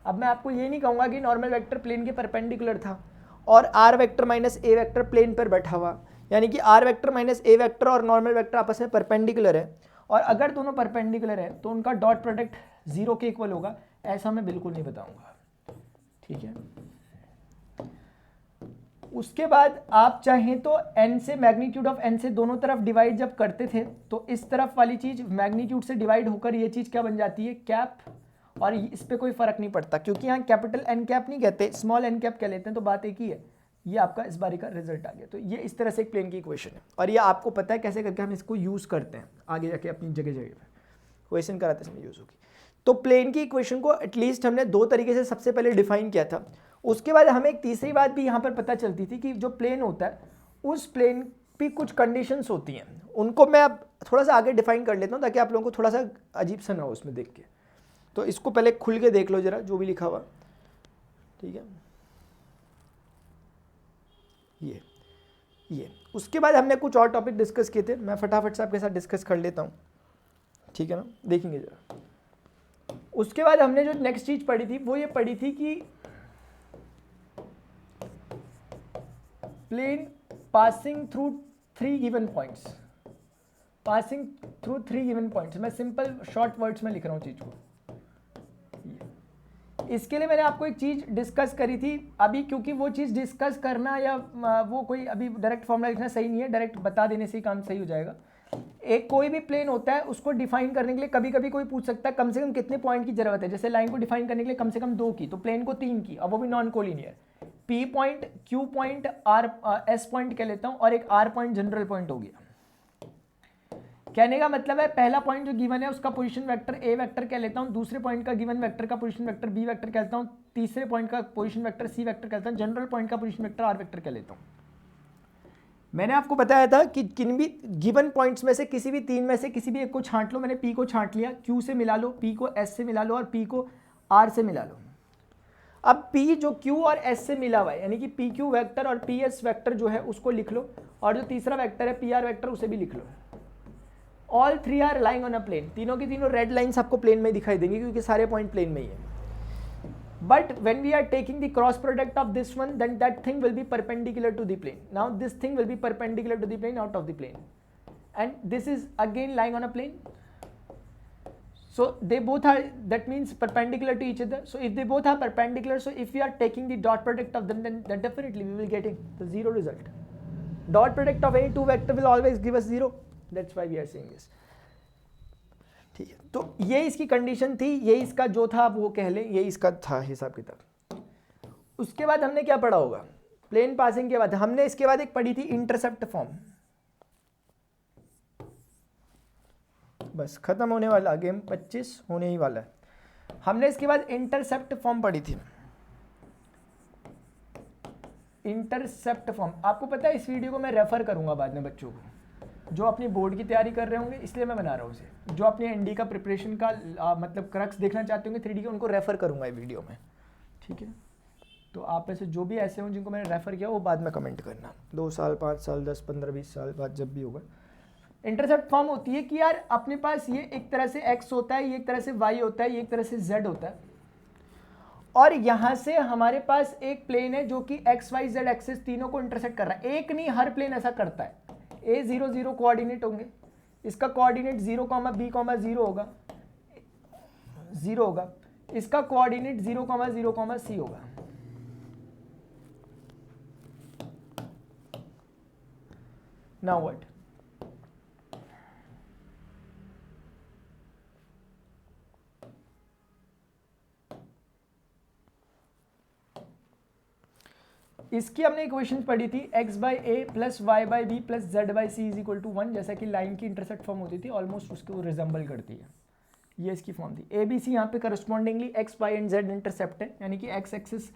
अब मैं आपको ये नहीं कहूँगा कि नॉर्मल वेक्टर प्लेन के परपेंडिकुलर था और आर वेक्टर माइनस ए वेक्टर प्लेन पर बैठा हुआ, यानी कि आर वेक्टर माइनस ए वेक्टर और नॉर्मल वेक्टर आपस में परपेंडिकुलर है, और अगर दोनों परपेंडिकुलर है तो उनका डॉट प्रोडक्ट 0 के इक्वल होगा, ऐसा मैं बिल्कुल नहीं बताऊँगा। ठीक है, उसके बाद आप चाहें तो n से मैग्नीट्यूड ऑफ n से दोनों तरफ डिवाइड जब करते थे तो इस तरफ वाली चीज़ मैग्नीट्यूड से डिवाइड होकर ये चीज़ क्या बन जाती है, कैप, और इस पर कोई फर्क नहीं पड़ता क्योंकि यहाँ कैपिटल एन कैप नहीं कहते, स्मॉल एन कैप कह लेते हैं, तो बात एक ही है। ये आपका इस बारी का रिजल्ट आ गया। तो ये इस तरह से एक प्लेन की इक्वेशन है, और ये आपको पता है कैसे करके हम इसको यूज़ करते हैं आगे जाके अपनी जगह जगह पर क्वेश्चन कराते समय यूज़ होगी। तो प्लेन की इक्वेशन को एटलीस्ट हमने दो तरीके से सबसे पहले डिफाइन किया था। उसके बाद हमें एक तीसरी बात भी यहाँ पर पता चलती थी कि जो प्लेन होता है उस प्लेन पे कुछ कंडीशंस होती हैं, उनको मैं अब थोड़ा सा आगे डिफाइन कर लेता हूँ ताकि आप लोगों को थोड़ा सा अजीब सा ना हो उसमें देख के। तो इसको पहले खुल के देख लो जरा जो भी लिखा हुआ, ठीक है। ये उसके बाद हमने कुछ और टॉपिक डिस्कस किए थे, मैं फटाफट से आपके साथ डिस्कस कर लेता हूँ, ठीक है ना, देखेंगे जरा। उसके बाद हमने जो नेक्स्ट चीज पढ़ी थी वो ये पढ़ी थी कि plane passing through three given points, मैं सिंपल शॉर्ट वर्ड्स में लिख रहा हूँ चीज को। इसके लिए मैंने आपको एक चीज डिस्कस करी थी अभी, क्योंकि वो चीज डिस्कस करना या वो कोई अभी डायरेक्ट फॉर्मूला लिखना सही नहीं है, डायरेक्ट बता देने से ही काम सही हो जाएगा। एक कोई भी प्लेन होता है उसको डिफाइन करने के लिए कभी कभी कोई पूछ सकता है कम से कम कितने पॉइंट की जरूरत है। जैसे लाइन को डिफाइन करने के लिए कम से कम 2 की, तो प्लेन को 3 की, अब वो भी non collinear. P point, Q point, R S point कह लेता हूँ, और एक आर पॉइंट जनरल पॉइंट हो गया। कहने का मतलब है पहला पॉइंट जो गिवन है उसका पोजीशन वेक्टर ए वेक्टर कह लेता हूँ, दूसरे पॉइंट का गिवन वेक्टर का पोजीशन वेक्टर बी वेक्टर कहता हूँ, तीसरे पॉइंट का पोजीशन वेक्टर सी वेक्टर कहता हूँ, जनरल पॉइंट का पोजीशन वेक्टर आर वेक्टर कह लेता हूँ। मैंने आपको बताया था कि किन भी गिवन पॉइंट्स में से किसी भी 3 में से किसी भी एक को छांट लो। मैंने पी को छांट लिया, क्यू से मिला लो, पी को एस से मिला लो और पी को आर से मिला लो। अब पी जो क्यू और एस से मिला हुआ है, यानी कि पी क्यू वेक्टर और पी एस वेक्टर जो है उसको लिख लो, और जो तीसरा वेक्टर है पी आर वेक्टर उसे भी लिख लो। All 3 are lying on a plane, तीनों की तीनों रेड लाइंस आपको प्लेन में दिखाई देंगी क्योंकि सारे पॉइंट प्लेन में ही है। But when we are taking the cross product of this one, then that thing will be perpendicular to the plane. Now this thing will be perpendicular to the plane out of the plane, and this is again lying on a plane. So they both are, that means perpendicular to each other. So if they both are perpendicular, so if we are taking the dot product of them, then definitely we will getting the 0 result. Dot product of any two vector will always give us 0. That's why we are saying this. ठीक है, तो ये इसकी कंडीशन थी, ये इसका जो था आप वो कह लें, ये इसका था हिसाब किताब। उसके बाद हमने क्या पढ़ा होगा प्लेन पासिंग के बाद? हमने इसके बाद एक पढ़ी थी इंटरसेप्ट फॉर्म। बस खत्म होने वाला, गेम 25 होने ही वाला है। हमने इसके बाद इंटरसेप्ट फॉर्म पढ़ी थी। इंटरसेप्ट फॉर्म आपको पता है, इस वीडियो को मैं रेफर करूंगा बाद में बच्चों को जो अपनी बोर्ड की तैयारी कर रहे होंगे, इसलिए मैं बना रहा हूँ उसे। जो अपने एनडी का प्रिपरेशन का मतलब क्रक्स देखना चाहते होंगे 3D के, उनको रेफर करूँगा ये वीडियो में, ठीक है। तो आप में से जो भी ऐसे हों जिनको मैंने रेफ़र किया वो बाद में कमेंट करना, 2 साल 5 साल 10 15 20 साल बाद जब भी होगा। इंटरसेप्ट फॉर्म होती है कि यार अपने पास ये एक तरह से x होता है, ये एक तरह से y होता है, ये एक तरह से z होता है, और यहाँ से हमारे पास एक प्लेन है जो कि x y z एक्सिस तीनों को इंटरसेक्ट कर रहा है। एक नहीं, हर प्लेन ऐसा करता है। a 0 0 कोऑर्डिनेट होंगे, इसका कोऑर्डिनेट 0, b, 0 होगा, 0 होगा, इसका कोऑर्डिनेट 0, 0, c होगा। Now what? इसकी हमने इक्वेशन पढ़ी थी x by a plus y by b plus z by c is equal to 1, जैसा कि लाइन की इंटरसेक्ट फॉर्म होती थी, ऑलमोस्ट उसको रिजेंबल करती है। ये इसकी फॉर्म थी। ए बी सी यहाँ पे correspondingly x Y and z intercept है, यानी कि एक्स एक्सिस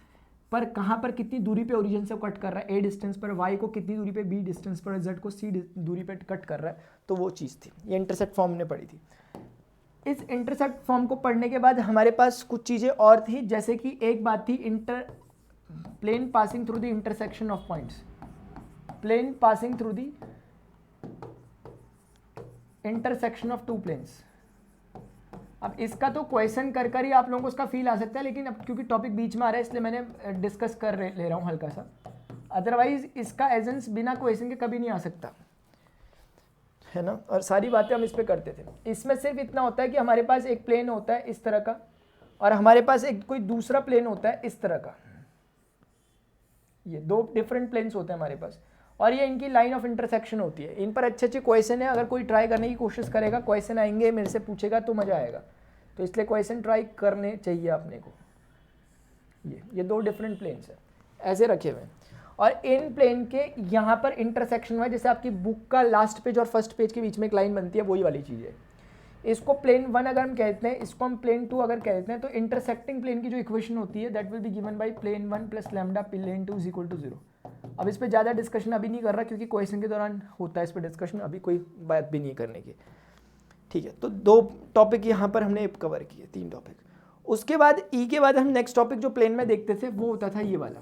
पर कहाँ पर कितनी दूरी पे ओरिजिन से कट कर रहा है, ए डिस्टेंस पर, वाई को कितनी दूरी पे, बी डिस्टेंस पर, जेड को सी दूरी पे कट कर रहा है, तो वो चीज़ थी। ये इंटरसेप्ट फॉर्म ने पढ़ी थी। इस इंटरसेप्ट फॉर्म को पढ़ने के बाद हमारे पास कुछ चीज़ें और थी, जैसे कि एक बात थी plane passing through the intersection of points, plane passing through the intersection of two planes। अब इसका तो क्वेश्चन कर ही आप लोगों को उसका फील आ सकता है, लेकिन अब क्योंकि टॉपिक बीच में आ रहा है इसलिए मैंने डिस्कस ले रहा हूँ हल्का सा, अदरवाइज इसका एजेंस बिना क्वेश्चन के कभी नहीं आ सकता है ना। और सारी बातें हम इस पे करते थे। इसमें सिर्फ इतना होता है कि हमारे पास एक प्लेन होता है इस तरह का, और हमारे पास एक कोई दूसरा प्लेन होता है इस तरह का। ये दो डिफरेंट प्लेन्स होते हैं हमारे पास, और ये इनकी लाइन ऑफ इंटरसेक्शन होती है। इन पर अच्छे अच्छे क्वेश्चन है, अगर कोई ट्राई करने की कोशिश करेगा, क्वेश्चन आएंगे मेरे से पूछेगा तो मज़ा आएगा, तो इसलिए क्वेश्चन ट्राई करने चाहिए अपने को। ये दो डिफरेंट प्लेन्स है ऐसे रखे हुए हैं, और इन प्लेन के यहाँ पर इंटरसेक्शन हुआ है, जैसे आपकी बुक का लास्ट पेज और फर्स्ट पेज के बीच में एक लाइन बनती है, वही वाली चीज़ है। इसको प्लेन 1 अगर हम कहते हैं, इसको हम प्लेन 2 अगर कहते हैं, तो इंटरसेक्टिंग प्लेन की जो इक्वेशन होती है that will be given by plane 1 plus lambda plane 2 is equal to 0। अब इस पर ज़्यादा डिस्कशन अभी नहीं कर रहा, क्योंकि क्वेश्चन के दौरान होता है इस पर डिस्कशन, अभी कोई बात भी नहीं करने की, ठीक है। तो 2 टॉपिक यहाँ पर हमने कवर किए, 3 टॉपिक। उसके बाद ई के बाद हम नेक्स्ट टॉपिक जो प्लेन में देखते थे वो होता था ये वाला,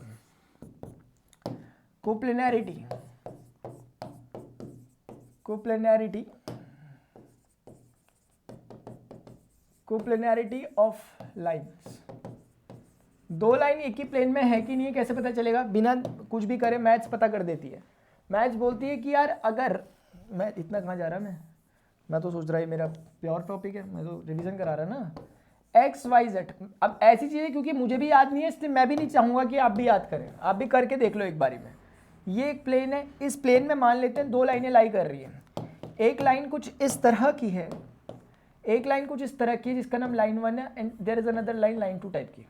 कोप्लेनैरिटी। कोप्लेनैरिटी ऑफ लाइन्स। 2 लाइन एक ही प्लेन में है कि नहीं है कैसे पता चलेगा? बिना कुछ भी करे मैथ्स पता कर देती है। मैथ्स बोलती है कि यार अगर मैं इतना कहाँ जा रहा, मैं तो सोच रहा है मेरा प्योर टॉपिक है, मैं तो रिवीजन करा रहा ना, एक्स वाई जेड। अब ऐसी चीज़ें क्योंकि मुझे भी याद नहीं है, इसलिए मैं भी नहीं चाहूँगा कि आप भी याद करें, आप भी करके देख लो एक बारी में। ये एक प्लेन है, इस प्लेन में मान लेते हैं 2 लाइनें लाई कर रही हैं। एक लाइन कुछ इस तरह की है, एक लाइन कुछ इस तरह की, जिसका नाम लाइन 1 है, and there is another line 2 type की।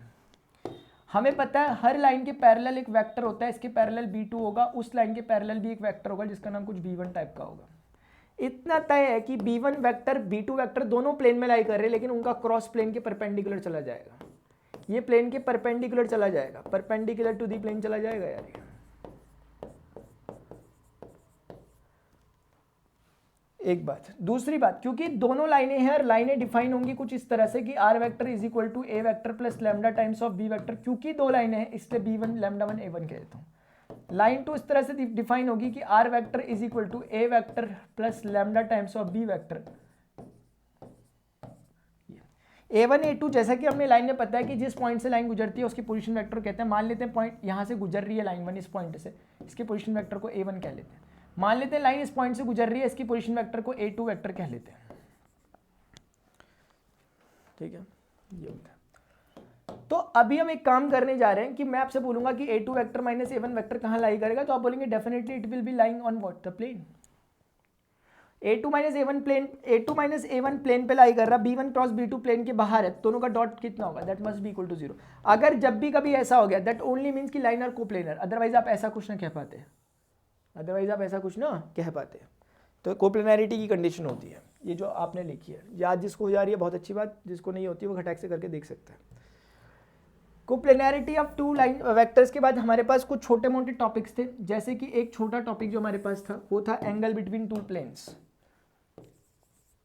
हमें पता है हर लाइन के पैरेलल एक वेक्टर होता है, इसके पैरेलल b2 होगा, उस लाइन के पैरेलल भी एक वेक्टर होगा जिसका नाम कुछ b1 टाइप का होगा। इतना तय है कि b1 वेक्टर b2 वेक्टर दोनों प्लेन में लाई कर रहे हैं, लेकिन उनका क्रॉस प्लेन के परपेंडिकुलर चला जाएगा। ये प्लेन के परपेंडिकुलर चला जाएगा, परपेंडिकुलर टू दी प्लेन चला जाएगा यार। एक बात। दूसरी बात, क्योंकि दोनों लाइनें हैं और लाइनें डिफाइन होंगी कुछ इस तरह से कि r vector is equal to A vector plus lambda times of B vector, क्योंकि 2 लाइनें हैं इसलिए b1 लैम्डा 1 a1 कह देता हूँ। लाइन 2 इस तरह से डिफाइन होगी कि r vector is equal to A vector plus lambda times of B vector. a1 a2 जैसा कि हमने लाइन में पता है कि जिस पॉइंट से लाइन गुजरती है उसकी पोजीशन वेक्टर कहते हैं। मान लेते हैं पॉइंट यहाँ से गुजर रही है लाइन 1 इस पॉइंट से, इसके पोजीशन वेक्टर को a1 कह लेते हैं। मान लेते हैं लाइन इस पॉइंट से गुजर रही है, इसकी पोजीशन वेक्टर को a2 वेक्टर कह लेते हैं, ठीक है। ये होता है। तो अभी हम एक काम करने जा रहे हैं कि मैं आपसे बोलूंगा कि a2 vector minus a1 vector कहाँ लाई करेगा, तो आप बोलेंगे definitely it will be lying on what, the plane. a2 minus a1 plane पे लाई कर रहा, b1 क्रॉस b2 प्लेन के बाहर है, दोनों का डॉट कितना होगा, that must be equal to 0। अगर जब भी कभी ऐसा हो गया दैट ओनली मीन्स कि लाइन आर कोप्लेनर, अदरवाइज आप ऐसा कुछ ना कह पाते, तो कोप्लेनैरिटी की कंडीशन होती है ये जो आपने लिखी है। याद जिसको हो जा रही है बहुत अच्छी बात, जिसको नहीं होती वो खटैक से करके देख सकता है। कोप्लेनैरिटी ऑफ 2 लाइन वेक्टर्स के बाद हमारे पास कुछ छोटे मोटे टॉपिक्स थे, जैसे कि एक छोटा टॉपिक जो हमारे पास था वो था एंगल बिटवीन 2 प्लेन्स।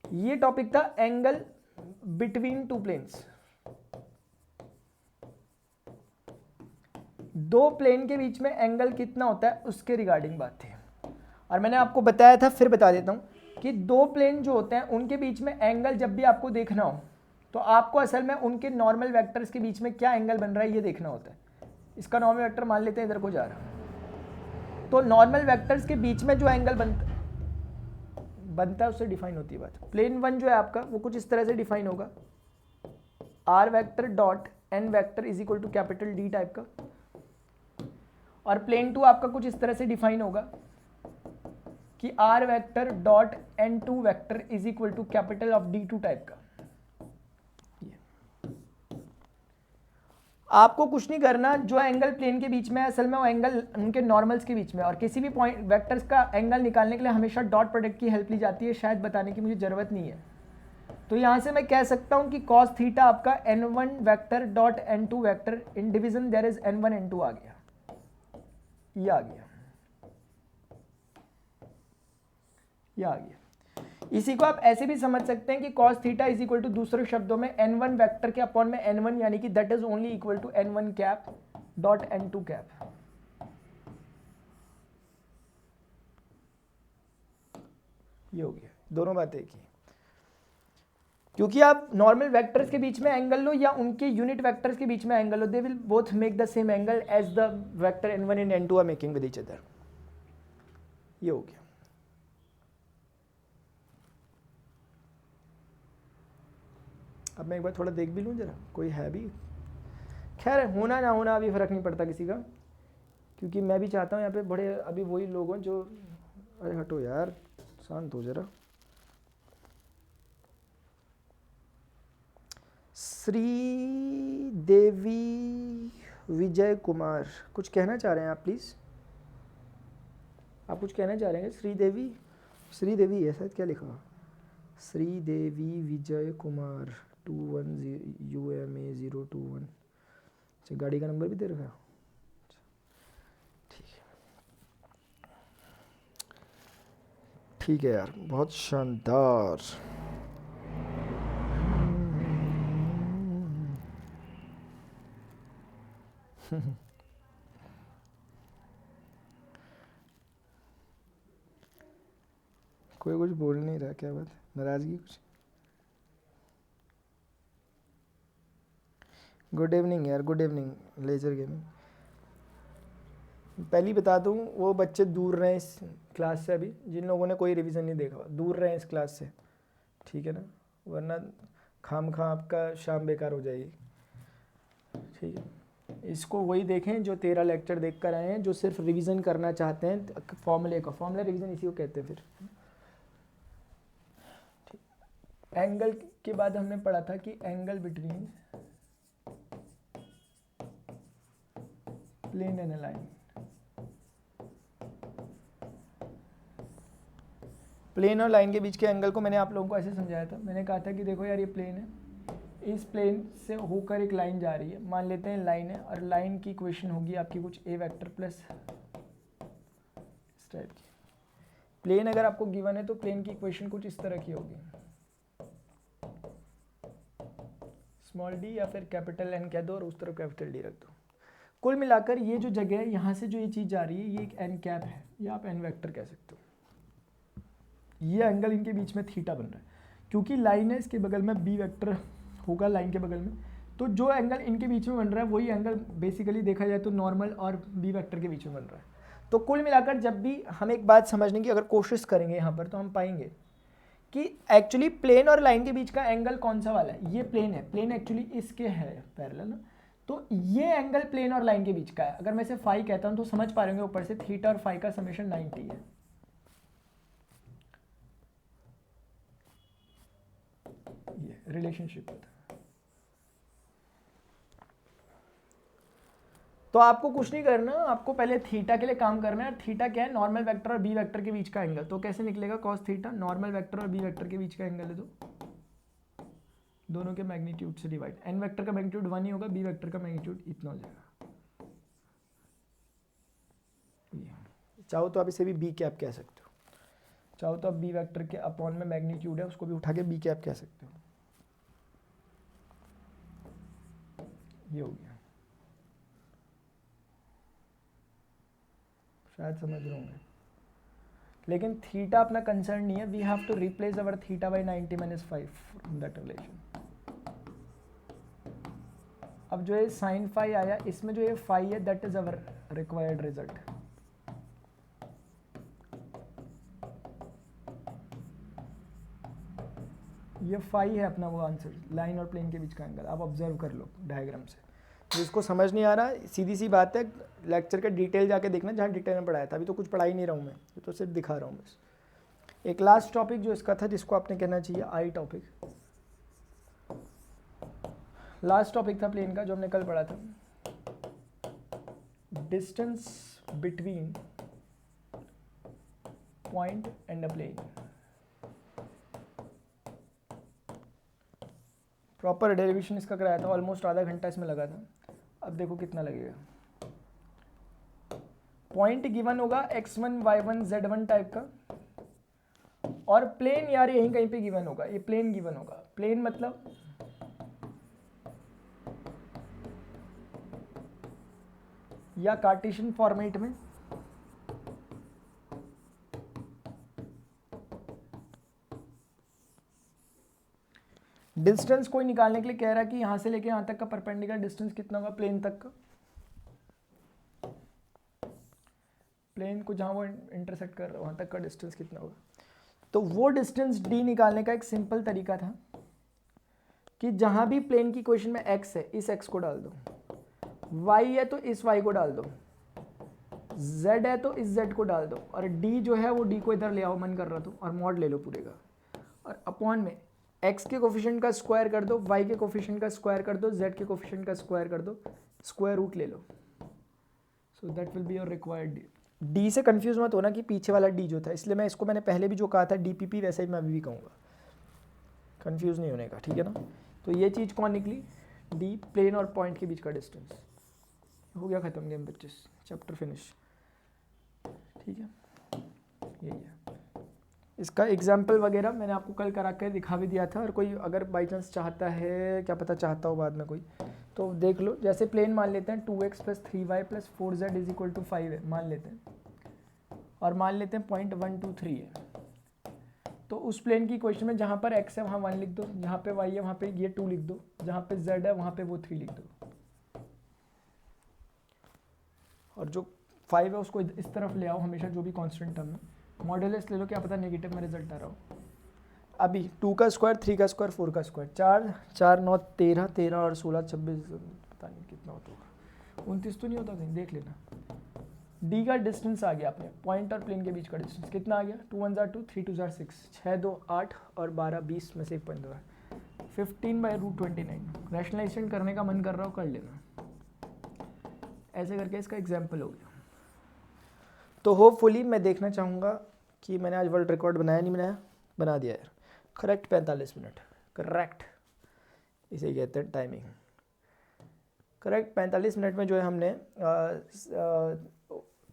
ये टॉपिक था एंगल बिटवीन 2 प्लेन्स। दो प्लेन के बीच में एंगल कितना होता है उसके रिगार्डिंग बात थी। और मैंने आपको बताया था, फिर बता देता हूँ कि दो प्लेन जो होते हैं उनके बीच में एंगल जब भी आपको देखना हो तो आपको असल में उनके नॉर्मल वेक्टर्स के बीच में क्या एंगल बन रहा है ये देखना होता है। इसका नॉर्मल वेक्टर मान लेते हैं इधर को जा रहा है, तो नॉर्मल वेक्टर्स के बीच में जो एंगल बनता है उससे डिफाइन होती है बात। प्लेन वन जो है आपका वो कुछ इस तरह से डिफाइन होगा, r vector dot n vector is equal to capital D type का। और प्लेन टू आपका कुछ इस तरह से डिफाइन होगा कि r vector dot n two vector is equal to capital of D two type का। आपको कुछ नहीं करना, जो एंगल प्लेन के बीच में है असल में वो एंगल उनके नॉर्मल्स के बीच में, और किसी भी पॉइंट वेक्टर्स का एंगल निकालने के लिए हमेशा डॉट प्रोडक्ट की हेल्प ली जाती है, शायद बताने की मुझे जरूरत नहीं है। तो यहां से मैं कह सकता हूं कि cos थीटा आपका n1 vector dot n2 vector in division there is n1 n2 आ गया, ये आ गया, ये आ गया। इसी को आप ऐसे भी समझ सकते हैं कि cos theta is equal to दूसरे शब्दों में n1 वेक्टर के अपॉन में n1 यानी कि that is only equal to n1 cap dot n2 cap. ये हो गया, दोनों बातें एक ही। क्योंकि आप नॉर्मल वेक्टर्स के बीच में एंगल लो या उनके यूनिट वेक्टर्स के बीच में एंगल लो, they will both make the same angle as the vector n1 and n2 are making with each other. ये हो गया। अब मैं एक बार थोड़ा देख भी लूँ जरा, कोई है भी, खैर होना ना होना अभी फर्क नहीं पड़ता किसी का, क्योंकि मैं भी चाहता हूँ यहाँ पे बड़े अभी वही लोग हों जो, अरे हटो यार शांत हो जरा। श्री देवी विजय कुमार कुछ कहना चाह रहे हैं आप, प्लीज़ आप कुछ कहना चाह रहे हैं? श्री देवी है शायद, क्या लिखा? श्री देवी विजय कुमार 21 UMA 021। अच्छा, गाड़ी का नंबर भी दे रखा है, ठीक है, ठीक है यार, बहुत शानदार। कोई कुछ बोल नहीं रहा, क्या बात, नाराजगी कुछ? गुड इवनिंग यार, गुड इवनिंग लेजर गेमिंग। पहले बता दूं, वो बच्चे दूर रहें इस क्लास से, अभी जिन लोगों ने कोई रिवीजन नहीं देखा दूर रहें इस क्लास से, ठीक है ना, वरना खाम खा आपका शाम बेकार हो जाएगी, ठीक है। इसको वही देखें जो 13 लेक्चर देख कर आए हैं, जो सिर्फ रिवीजन करना चाहते हैं फॉर्मूले का, फॉर्मूला रिवीजन इसी को कहते हैं। फिर एंगल के बाद हमने पढ़ा था कि angle between plane and line, plane और लाइन के बीच के एंगल को मैंने आप लोगों को ऐसे समझाया था। मैंने कहा था कि देखो यार ये प्लेन है, इस प्लेन से होकर एक लाइन जा रही है, मान लेते हैं लाइन है, और लाइन की इक्वेशन होगी आपकी कुछ a वेक्टर प्लस इस टाइप की। प्लेन अगर आपको गिवन है तो प्लेन की इक्वेशन कुछ इस तरह की होगी, स्मॉल d या फिर कैपिटल N कह दो और उस तरफ कैपिटल D रख दो। कुल मिलाकर ये जो जगह है यहाँ से जो ये चीज़ जा रही है ये एक n कैप है, या आप n वेक्टर कह सकते हो। ये एंगल इनके बीच में थीटा बन रहा है, क्योंकि लाइन है इसके बगल में b वेक्टर होगा लाइन के बगल में, तो जो एंगल इनके बीच में बन रहा है वही एंगल बेसिकली देखा जाए तो नॉर्मल और बी वेक्टर के बीच में बन रहा है। तो कुल मिलाकर जब भी हम एक बात समझने की अगर कोशिश करेंगे यहाँ पर, तो हम पाएंगे कि एक्चुअली प्लेन और लाइन के बीच का एंगल कौन सा वाला है, ये प्लेन है, प्लेन एक्चुअली इसके है पैरेलल ना, तो ये एंगल प्लेन और लाइन के बीच का है। अगर मैं इसे फाई कहता हूँ तो समझ पा रहे होंगे ऊपर से थीटा और फाई का समेशन 90 है। ये रिलेशनशिप होता है। तो आपको कुछ नहीं करना, आपको पहले थीटा के लिए काम करना है। थीटा क्या है? नॉर्मल वेक्टर और बी वेक्टर के बीच का एंगल। तो कैसे निकलेगा कॉस थीटा? नॉर्मल वेक्टर और बी वेक्टर के बीच का एंगल है, तो दोनों के मैग्नीट्यूड से डिवाइड, एन वेक्टर का मैग्नीट्यूड 1 ही होगा, बी वेक्टर का मैग्नीट्यूड इतना हो जाएगा। चाहो तो आप इसे भी बी कैप कह सकते हो, चाहो तो आप बी वेक्टर के अपॉन में मैग्नीट्यूड है उसको भी उठा के बी कैप कह सकते हो। ये हो गया। शायद समझ रहे होंगे, लेकिन थीटा अपना कंसर्न नहीं है. We have to replace our theta by 90 - 5 from that relation. अब जो ये साइन फाई आया, इसमें जो ये फाई है that is our required result. ये फाई है अपना वो आंसर, लाइन और प्लेन के बीच का एंगल. आप ऑब्जर्व कर लो डायग्राम से. जिसको समझ नहीं आ रहा, सीधी सी बात है, लेक्चर का डिटेल जाके देखना जहाँ डिटेल में पढ़ाया था. अभी तो कुछ पढ़ा ही नहीं रहा हूँ मैं, तो सिर्फ दिखा रहा हूँ बस. एक लास्ट टॉपिक जो इसका था, जिसको आपने कहना चाहिए आई टॉपिक. लास्ट टॉपिक था प्लेन का जो हमने कल पढ़ा था. Distance between point and a plane. Proper derivation इसका कराया था, ऑलमोस्ट आधा घंटा इसमें लगा था. अब देखो कितना लगेगा. पॉइंट गिवन होगा x1 y1 z1 टाइप का, और प्लेन यार यहीं कहीं पे गिवन होगा. ये प्लेन गिवन होगा. प्लेन मतलब या कार्टेशियन फॉर्मेट में डिस्टेंस कोई निकालने के लिए कह रहा है कि यहां से लेके यहां तक का परपेंडिकुलर डिस्टेंस कितना होगा प्लेन तक का. प्लेन को जहां वो इंटरसेक्ट कर रहा है वहां तक का डिस्टेंस कितना होगा. तो वो डिस्टेंस d निकालने का एक सिंपल तरीका था कि जहां भी प्लेन की इक्वेशन में x है, इस x को डाल दो. y है तो इस y को डाल दो. z है तो इस z को डाल दो. और d जो है वो d को इधर ले आओ, मन कर रहा तो, और मॉड ले लो पूरे का. और अपॉन में x के कोफिशिएंट का स्क्वायर कर दो, y के कोफिशिएंट का स्क्वायर कर दो, z के कोफिशिएंट का स्क्वायर कर दो, स्क्वायर रूट ले लो. So that will be your required d. से कंफ्यूज मत होना कि पीछे वाला d जो था, इसलिए मैं इसको मैंने पहले भी जो कहा था dpp, वैसे ही मैं अभी भी कहूँगा. कंफ्यूज नहीं होने का, ठीक है ना. तो ये चीज़ कौन निकली, d प्लेन और पॉइंट के बीच का डिस्टेंस. हो गया खत्म गेम बच्चे, चैप्टर फिनिश. ठीक है, यही है. इसका एग्जाम्पल वगैरह मैंने आपको कल करा कर दिखा भी दिया था. और कोई अगर बाई चांस चाहता है, क्या पता चाहता हो बाद में कोई, तो देख लो. जैसे प्लेन मान लेते हैं 2x + 3y + 4z = 5 है, मान लेते हैं. और मान लेते हैं पॉइंट 1 2 3 है. तो उस प्लेन की इक्वेशन में जहाँ पर x है वहाँ 1 लिख दो, जहाँ पे y है वहाँ पे ये 2 लिख दो, जहाँ पे z है वहाँ पे वो 3 लिख दो. और जो 5 है उसको इस तरफ ले आओ हमेशा, जो भी कांस्टेंट टर्म है. मॉड्यूलस ले लो, क्या पता नेगेटिव में रिजल्ट आ रहा हो. अभी 2 का स्क्वायर, 3 का स्क्वायर, 4 का स्क्वायर, 4 4 9 13, 13 और 16 26, पता नहीं कितना होता होगा. 29 तो नहीं होता कहीं, देख लेना. डी का डिस्टेंस आ गया अपने पॉइंट और प्लेन के बीच का डिस्टेंस कितना आ गया. 2 1 2 3 2 6, 6 2 8 और 12 20 में से 1 पॉइंट 15/√29. रैशनलाइजेशन करने का मन कर रहा हो कर लेना. ऐसे करके इसका एग्जाम्पल हो गया. तो होपफुली मैं देखना चाहूँगा कि मैंने आज वर्ल्ड रिकॉर्ड बनाया नहीं बनाया. बना दिया यार. Correct 45 minute. करेक्ट, इसे कहते हैं टाइमिंग. करेक्ट 45 मिनट में जो है हमने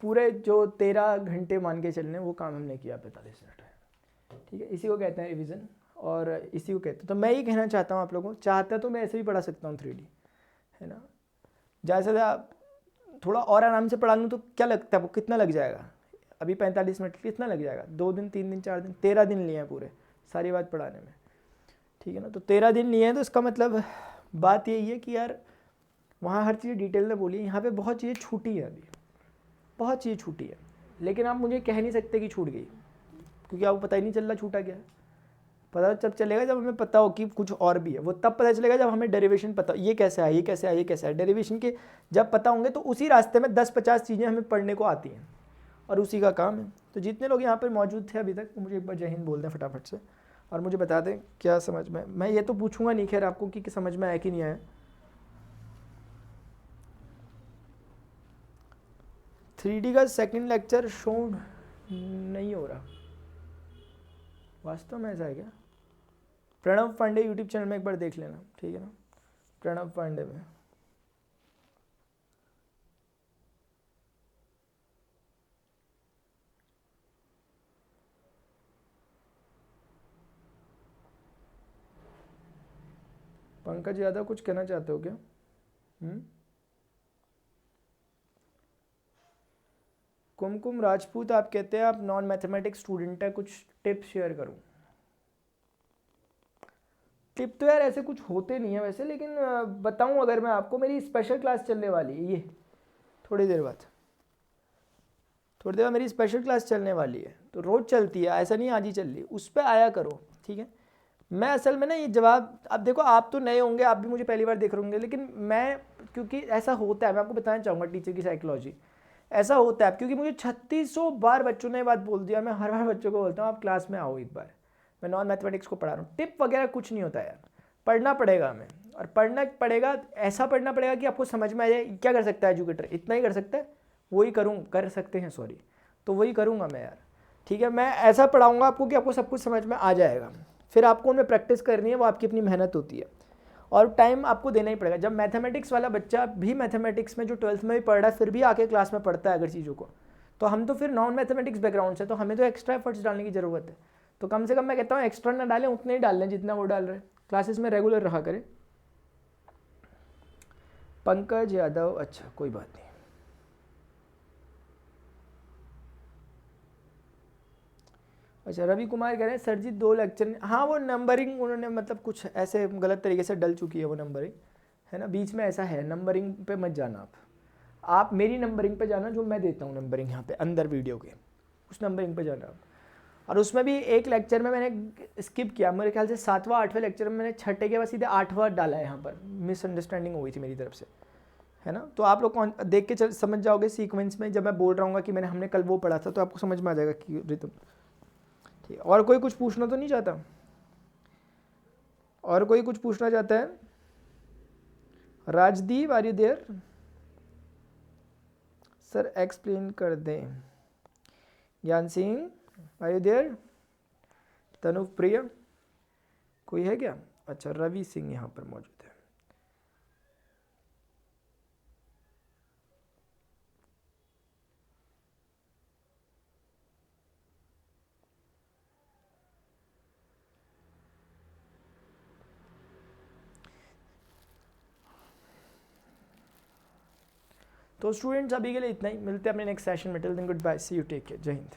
पूरे जो 13 घंटे मान के चलने वो काम हमने किया 45 मिनट में. ठीक है, इसी को कहते हैं रिवीजन, और इसी को कहते हैं. तो मैं ये कहना चाहता हूँ आप लोगों को, चाहता तो मैं ऐसे भी पढ़ा सकता हूँ 3D, है ना. जैसे थोड़ा और आराम से पढ़ा लूँ तो क्या लगता है वो कितना लग जाएगा. अभी 45 मिनट कितना लग जाएगा, 2 दिन 3 दिन 4 दिन 13 दिन लिए हैं पूरे सारी बात पढ़ाने में. ठीक है ना. तो 13 दिन लिए हैं, तो इसका मतलब बात यही है कि यार वहाँ हर चीज़ डिटेल में बोली, यहाँ पे बहुत चीज़ें छूटी है. अभी बहुत चीज़ें छूटी है, लेकिन आप मुझे कह नहीं सकते कि छूट गई, क्योंकि आपको पता ही नहीं चल रहा छूटा क्या है. पता जब चलेगा जब हमें पता हो कि कुछ और भी है. वो तब पता चलेगा जब हमें डेरिवेशन पता, ये कैसे है, ये कैसे है, ये कैसे है. डेरिवेशन के जब पता होंगे तो उसी रास्ते में 10-50 चीज़ें हमें पढ़ने को आती हैं, और उसी का काम है. तो जितने लोग यहाँ पर मौजूद थे अभी तक, तो मुझे एक बार जय हिंद बोल दें फटाफट से, और मुझे बता दें क्या समझ में. मैं ये तो पूछूंगा नहीं खैर आपको कि समझ में आया कि नहीं आया. 3D का सेकंड लेक्चर शो नहीं हो रहा. वास्तव में ऐसा है क्या. प्रणव पांडे यूट्यूब चैनल में एक बार देख लेना, ठीक है ना. प्रणव पांडे में पंकज यादव कुछ कहना चाहते हो क्या. कुमकुम राजपूत आप कहते हैं आप नॉन मैथमेटिक्स स्टूडेंट है, कुछ टिप्स शेयर करूं। टिप तो यार ऐसे कुछ होते नहीं है वैसे, लेकिन बताऊं अगर मैं आपको, मेरी स्पेशल क्लास चलने वाली है ये थोड़ी देर बाद मेरी स्पेशल क्लास चलने वाली है, तो रोज़ चलती है, ऐसा नहीं आज ही चल रही, उस पर आया करो, ठीक है। मैं असल में ना ये जवाब, अब देखो आप तो नए होंगे, आप भी मुझे पहली बार देख रहे होंगे, लेकिन मैं, क्योंकि ऐसा होता है, मैं आपको बताना चाहूँगा टीचर की साइकोलॉजी, ऐसा होता है क्योंकि मुझे 3600 बार बच्चों ने ये बात बोल दिया, मैं हर बार बच्चों को बोलता हूँ आप क्लास में आओ एक बार, मैं नॉन मैथमेटिक्स को पढ़ा रहा हूँ। टिप वगैरह कुछ नहीं होता यार, पढ़ना पड़ेगा हमें, और पढ़ना पड़ेगा, ऐसा पढ़ना पड़ेगा कि आपको समझ में आ जाए। क्या कर सकता है एजुकेटर, इतना ही कर सकता है, वही कर सकते हैं सॉरी, तो वही करूँगा मैं यार, ठीक है। मैं ऐसा पढ़ाऊँगा आपको कि आपको सब कुछ समझ में आ जाएगा, फिर आपको उनमें प्रैक्टिस करनी है, वो आपकी अपनी मेहनत होती है, और टाइम आपको देना ही पड़ेगा। जब मैथमेटिक्स वाला बच्चा भी मैथमेटिक्स में जो 12th में भी पढ़ रहा है, फिर भी आके क्लास में पढ़ता है अगर चीज़ों को, तो हम तो फिर नॉन मैथमेटिक्स बैकग्राउंड से, तो हमें तो एक्स्ट्रा एफर्ट्स डालने की ज़रूरत है। तो कम से कम मैं कहता हूँ एक्स्ट्रा ना डालें, उतने ही डाल लें जितना वो डाल रहे हैं, क्लासेस में रेगुलर रहा करें। पंकज यादव, अच्छा कोई बात नहीं। अच्छा रवि कुमार कह रहे हैं सर जी 2 लेक्चर, हाँ वो नंबरिंग उन्होंने मतलब कुछ ऐसे गलत तरीके से डल चुकी है वो नंबरिंग, है ना, बीच में ऐसा है, नंबरिंग पे मत जाना आप मेरी नंबरिंग पे जाना, जो मैं देता हूँ नंबरिंग यहाँ पे अंदर वीडियो के, उस नंबरिंग पे जाना आप। और उसमें भी एक लेक्चर में मैंने स्किप किया, मेरे ख्याल से 7वां 8वें लेक्चर में मैंने छठे के बाद सीधे 8वां डाला है, यहाँ पर मिसअंडरस्टैंडिंग हो गई थी मेरी तरफ से, है ना। तो आप लोग देख के समझ जाओगे सीक्वेंस में, जब मैं बोल रहा हूँ कि हमने कल वो पढ़ा था, तो आपको समझ में आ जाएगा कि रिदम। ठीक, और कोई कुछ पूछना तो नहीं चाहता, और कोई कुछ पूछना चाहता है? Rajdeep are you there? Sir explain कर दें। Gyan Singh are you there? Tanu Priya, कोई है क्या? अच्छा रवि सिंह यहाँ पर मौजूद है। तो स्टूडेंट्स अभी के लिए इतना ही, मिलते हैं अपने नेक्स्ट सेशन में, till then good bye, see you, take care, जय हिंद।